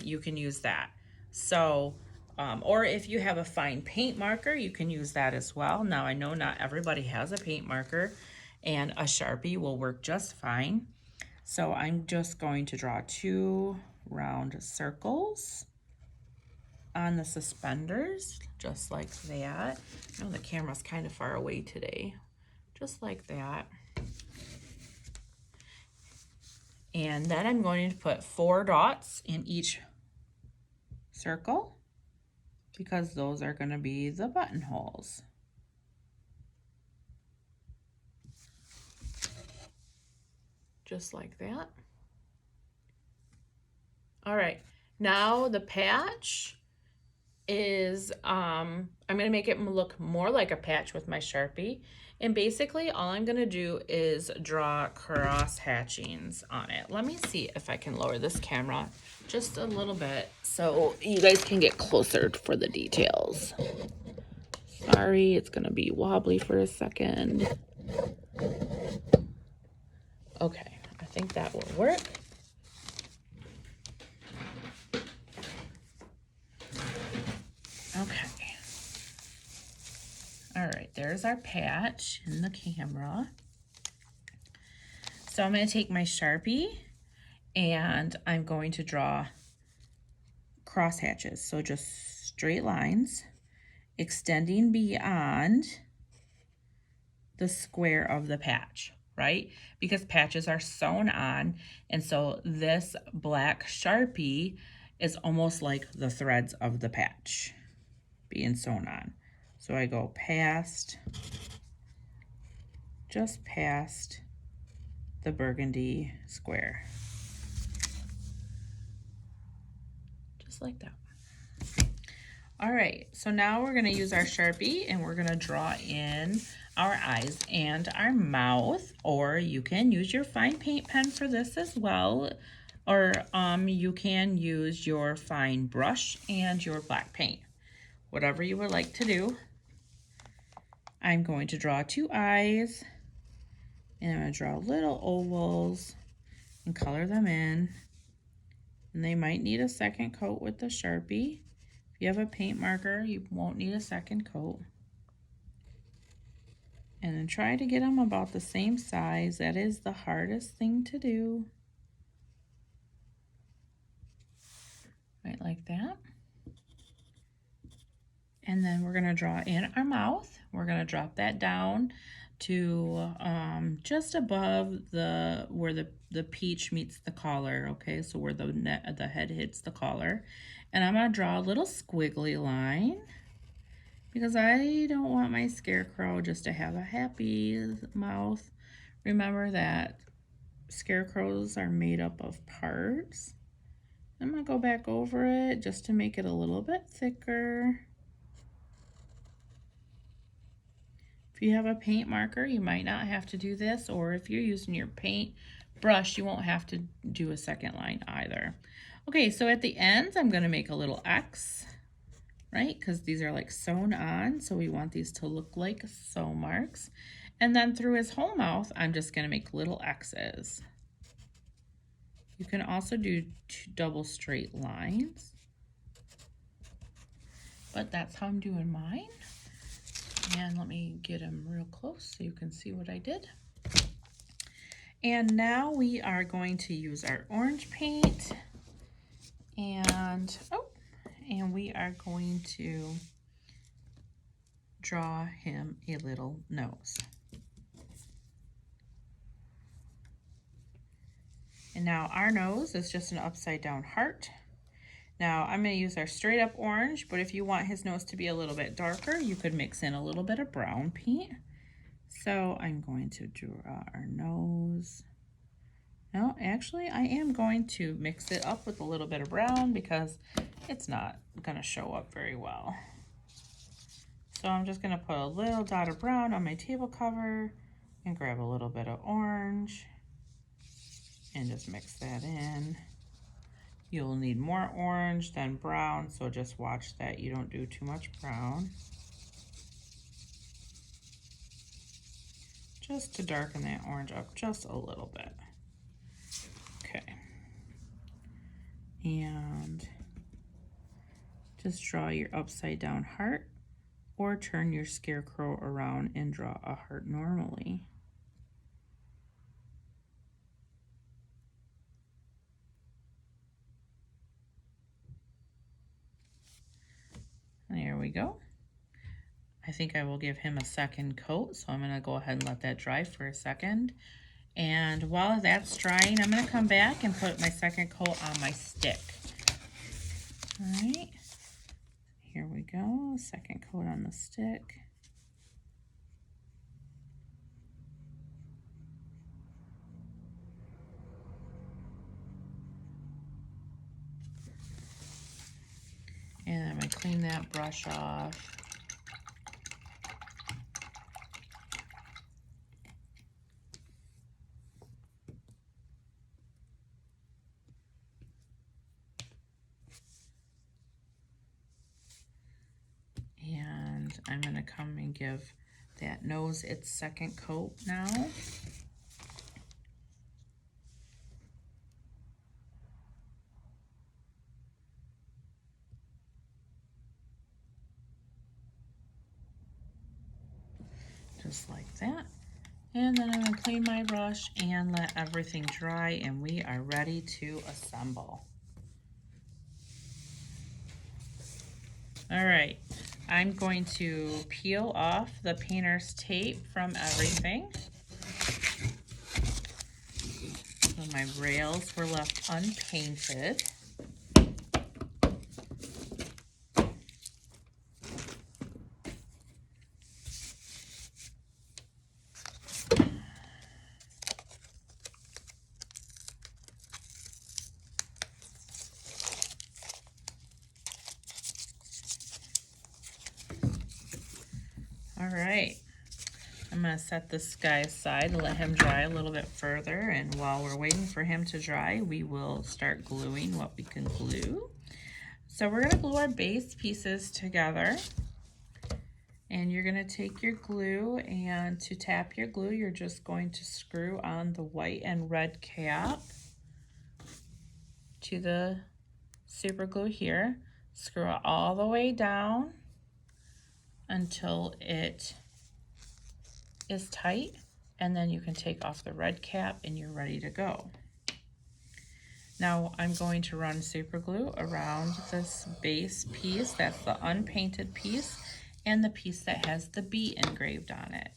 you can use that. So, or if you have a fine paint marker, you can use that as well. Now I know not everybody has a paint marker, and a Sharpie will work just fine. So I'm just going to draw 2 round circles on the suspenders, just like that. I know the camera's kind of far away today. Just like that. And then I'm going to put 4 dots in each circle, because those are going to be the buttonholes. Just like that. All right, now the patch is, I'm gonna make it look more like a patch with my Sharpie. And basically all I'm gonna do is draw cross hatchings on it. Let me see if I can lower this camera just a little bit so you guys can get closer for the details. Sorry, it's gonna be wobbly for a second. Okay, I think that will work. Okay. All right, there's our patch in the camera. So I'm going to take my Sharpie and I'm going to draw cross hatches. So just straight lines extending beyond the square of the patch, right? Because patches are sewn on, and so this black Sharpie is almost like the threads of the patch being sewn on. So I go past, just past the burgundy square. Just like that. All right, so now we're gonna use our Sharpie and we're gonna draw in our eyes and our mouth, or you can use your fine paint pen for this as well, or you can use your fine brush and your black paint, whatever you would like to do. I'm going to draw 2 eyes, and I'm gonna draw little ovals and color them in, and they might need a second coat with the Sharpie. If you have a paint marker, you won't need a second coat. And then try to get them about the same size. That is the hardest thing to do. Right like that. And then we're gonna draw in our mouth. We're gonna drop that down to just above where the peach meets the collar, okay? So where the head hits the collar. And I'm gonna draw a little squiggly line, because I don't want my scarecrow just to have a happy mouth. Remember that scarecrows are made up of parts. I'm gonna go back over it just to make it a little bit thicker. If you have a paint marker, you might not have to do this, or if you're using your paint brush, you won't have to do a second line either. Okay, so at the ends, I'm gonna make a little X, right? Because these are like sewn on, so we want these to look like sew marks. And then through his whole mouth, I'm just gonna make little X's. You can also do 2 double straight lines, but that's how I'm doing mine. And let me get him real close so you can see what I did. And now we are going to use our orange paint, and we are going to draw him a little nose. And now our nose is just an upside down heart. Now I'm going to use our straight up orange, but if you want his nose to be a little bit darker, you could mix in a little bit of brown paint. So I'm going to draw our nose. No, actually I am going to mix it up with a little bit of brown because it's not going to show up very well. So I'm just going to put a little dot of brown on my table cover and grab a little bit of orange and just mix that in. You'll need more orange than brown, so just watch that you don't do too much brown. Just to darken that orange up just a little bit. Okay. And just draw your upside down heart, or turn your scarecrow around and draw a heart normally. There we go. I think I will give him a second coat, so I'm going to go ahead and let that dry for a second. And while that's drying, I'm going to come back and put my second coat on my stick. All right, here we go, second coat on the stick. And I'm going to clean that brush off. And I'm going to come and give that nose its second coat now. Just like that. And then I'm going to clean my brush and let everything dry, and we are ready to assemble. All right, I'm going to peel off the painter's tape from everything. So my rails were left unpainted. All right. I'm going to set this guy aside and let him dry a little bit further. And while we're waiting for him to dry, we will start gluing what we can glue. So we're going to glue our base pieces together. And you're going to take your glue, and to tap your glue, you're just going to screw on the white and red cap to the super glue here. Screw it all the way down until it is tight, and then you can take off the red cap and you're ready to go. Now I'm going to run super glue around this base piece, that's the unpainted piece, and the piece that has the B engraved on it.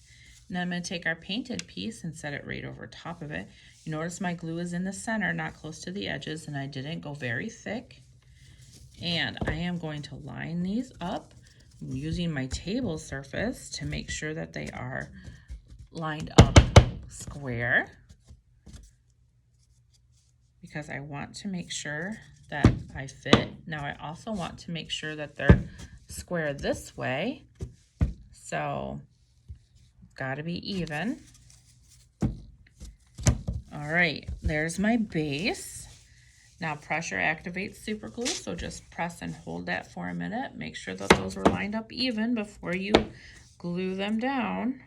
Now I'm going to take our painted piece and set it right over top of it. You notice my glue is in the center, not close to the edges, and I didn't go very thick. And I am going to line these up using my table surface to make sure that they are lined up square, because I want to make sure that I fit. Now I also want to make sure that they're square this way, so got to be even. All right, there's my base. Now pressure activates super glue, so just press and hold that for a minute. Make sure that those were lined up even before you glue them down,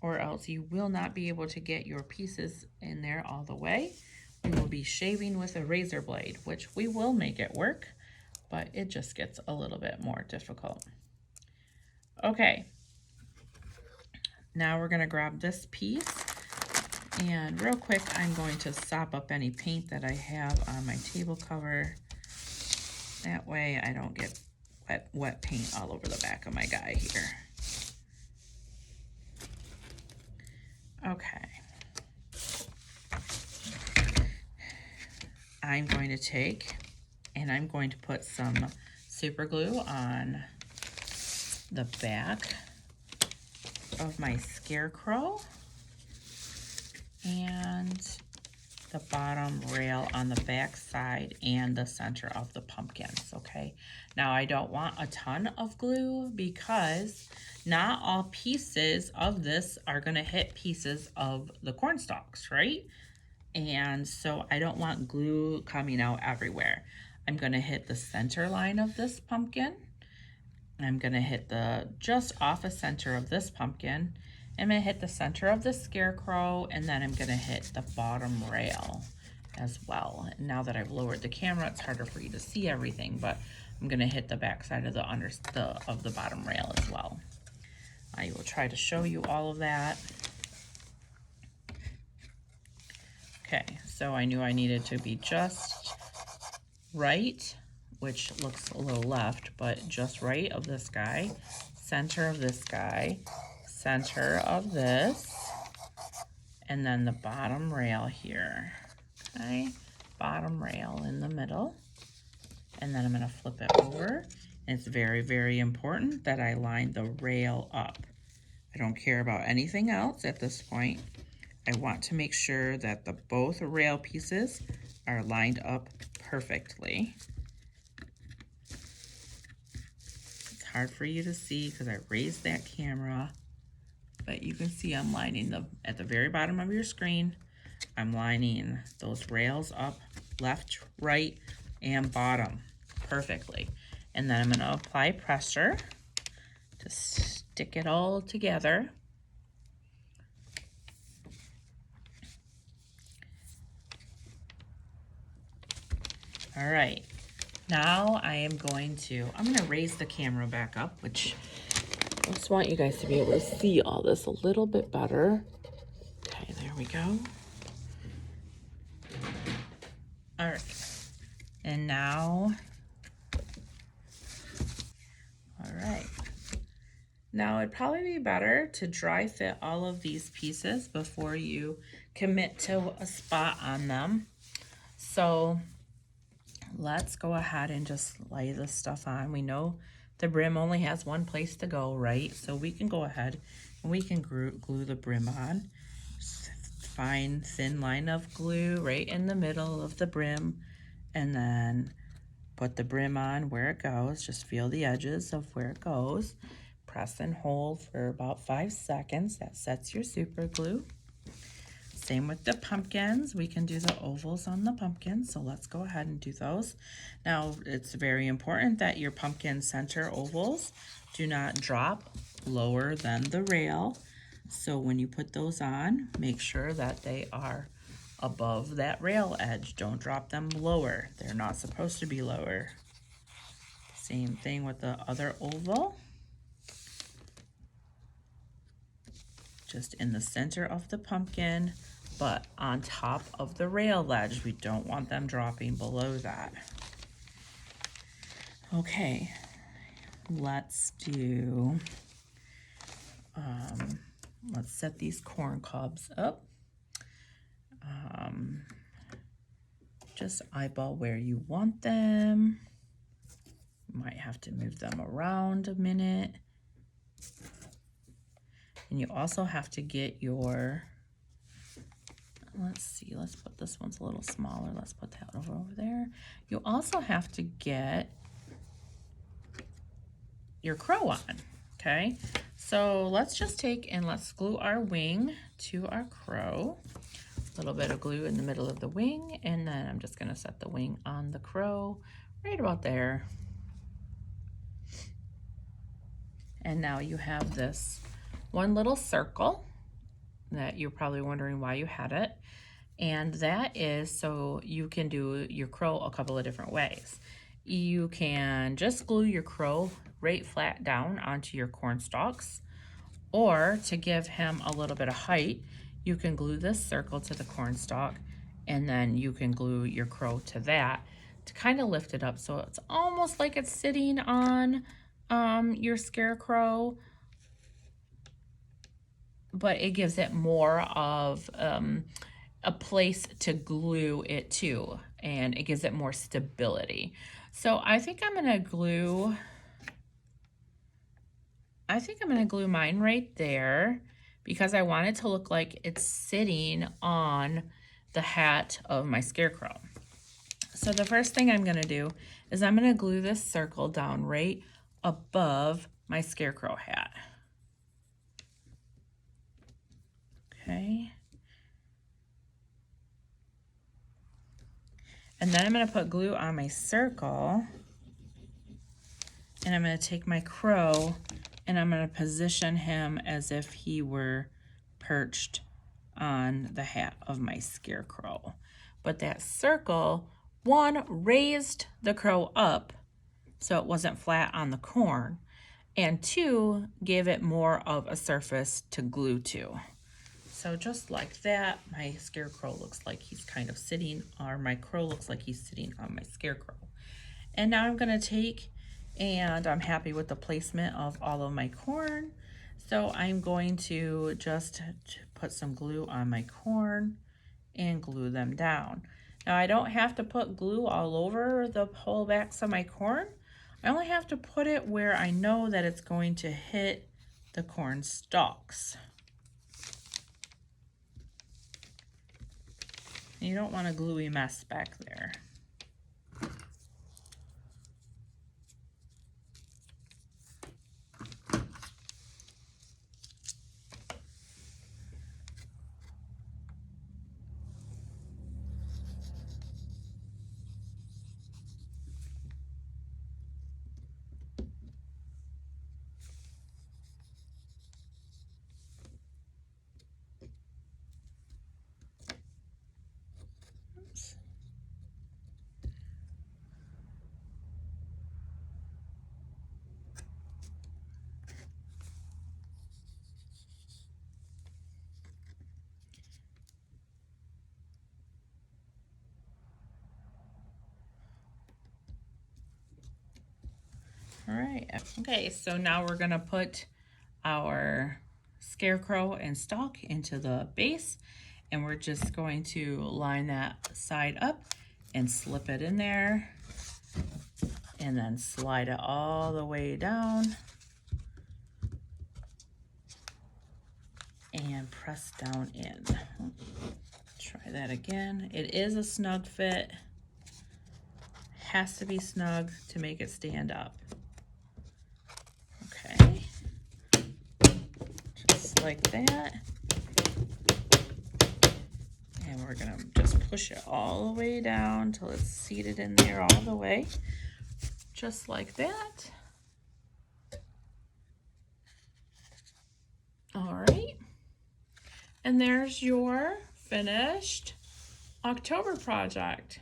or else you will not be able to get your pieces in there all the way. We will be shaving with a razor blade, which we will make it work, but it just gets a little bit more difficult. Okay, now we're going to grab this piece, and real quick I'm going to sop up any paint that I have on my table cover. That way I don't get wet paint all over the back of my guy here. Okay. I'm going to take and I'm going to put some super glue on the back of my scarecrow and the bottom rail on the back side and the center of the pumpkins. Okay, now I don't want a ton of glue because not all pieces of this are going to hit pieces of the corn stalks, right? And so I don't want glue coming out everywhere. I'm going to hit the center line of this pumpkin. I'm going to hit the just off a center of this pumpkin. I'm going to hit the center of the scarecrow, and then I'm going to hit the bottom rail as well. And now that I've lowered the camera, it's harder for you to see everything, but I'm going to hit the back side of the bottom rail as well. I will try to show you all of that. Okay, so I knew I needed to be just right, which looks a little left, but just right of this guy, center of this guy, center of this, and then the bottom rail here. Okay, bottom rail in the middle, and then I'm going to flip it over. And it's very, very important that I line the rail up. I don't care about anything else at this point. I want to make sure that both rail pieces are lined up perfectly. It's hard for you to see because I raised that camera, but you can see I'm lining at the very bottom of your screen. I'm lining those rails up left, right, and bottom perfectly. And then I'm going to apply pressure to stick it all together. All right, now I'm going to raise the camera back up, which I just want you guys to be able to see all this a little bit better. Okay, there we go. All right, and now, all right. Now it'd probably be better to dry fit all of these pieces before you commit to a spot on them. So let's go ahead and just lay this stuff on. We know the brim only has one place to go, right? So we can go ahead and we can glue the brim on. Fine thin line of glue right in the middle of the brim, and then Put the brim on where it goes. Just feel the edges of where it goes. Press and hold for about 5 seconds. That sets your super glue. Same with the pumpkins. We can do the ovals on the pumpkins, so let's go ahead and do those. Now, it's very important that your pumpkin center ovals do not drop lower than the rail. So when you put those on, make sure that they are above that rail edge. Don't drop them lower. They're not supposed to be lower. Same thing with the other oval. Just in the center of the pumpkin, but on top of the rail ledge. We don't want them dropping below that. Okay, let's do, let's set these corn cobs up. Just eyeball where you want them. Might have to move them around a minute. And you also have to get your, let's see, let's put this one's a little smaller. Let's put that over there. You also have to get your crow on, okay? So let's just take and let's glue our wing to our crow. A little bit of glue in the middle of the wing, and then I'm just gonna set the wing on the crow right about there. And now you have this one little circle that you're probably wondering why you had it. And that is so you can do your crow a couple of different ways. You can just glue your crow right flat down onto your corn stalks, or to give him a little bit of height, you can glue this circle to the corn stalk, and then you can glue your crow to that to kind of lift it up so it's almost like it's sitting on your scarecrow, but it gives it more of a place to glue it to, and it gives it more stability. So I think I'm gonna glue mine right there because I want it to look like it's sitting on the hat of my scarecrow. So the first thing I'm gonna do is I'm gonna glue this circle down right above my scarecrow hat. Okay. And then I'm gonna put glue on my circle, and I'm gonna take my crow and I'm gonna position him as if he were perched on the hat of my scarecrow. But that circle, one, raised the crow up so it wasn't flat on the corn, and two, gave it more of a surface to glue to. So just like that, my scarecrow looks like he's kind of sitting, or my crow looks like he's sitting on my scarecrow. And now I'm gonna take, and I'm happy with the placement of all of my corn. So I'm going to just put some glue on my corn and glue them down. Now I don't have to put glue all over the whole backs of my corn. I only have to put it where I know that it's going to hit the corn stalks. You don't want a gluey mess back there. All right, okay, so now we're gonna put our scarecrow and stalk into the base, and we're just going to line that side up and slip it in there, and then slide it all the way down and press down in. Try that again. It is a snug fit. has to be snug to make it stand up. Okay, just like that. And we're gonna just push it all the way down till it's seated in there all the way, just like that. All right, and there's your finished October project.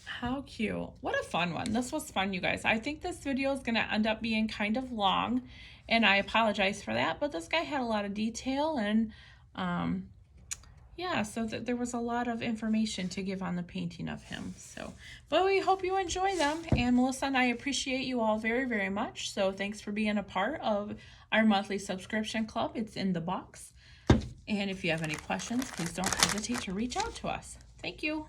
How cute. What a fun one. This was fun, you guys. I think this video is going to end up being kind of long, and I apologize for that, but this guy had a lot of detail, and yeah, so there was a lot of information to give on the painting of him. So, but we hope you enjoy them, and Melissa and I appreciate you all very, very much. So thanks for being a part of our monthly subscription club. It's in the box. And if you have any questions, please don't hesitate to reach out to us. Thank you.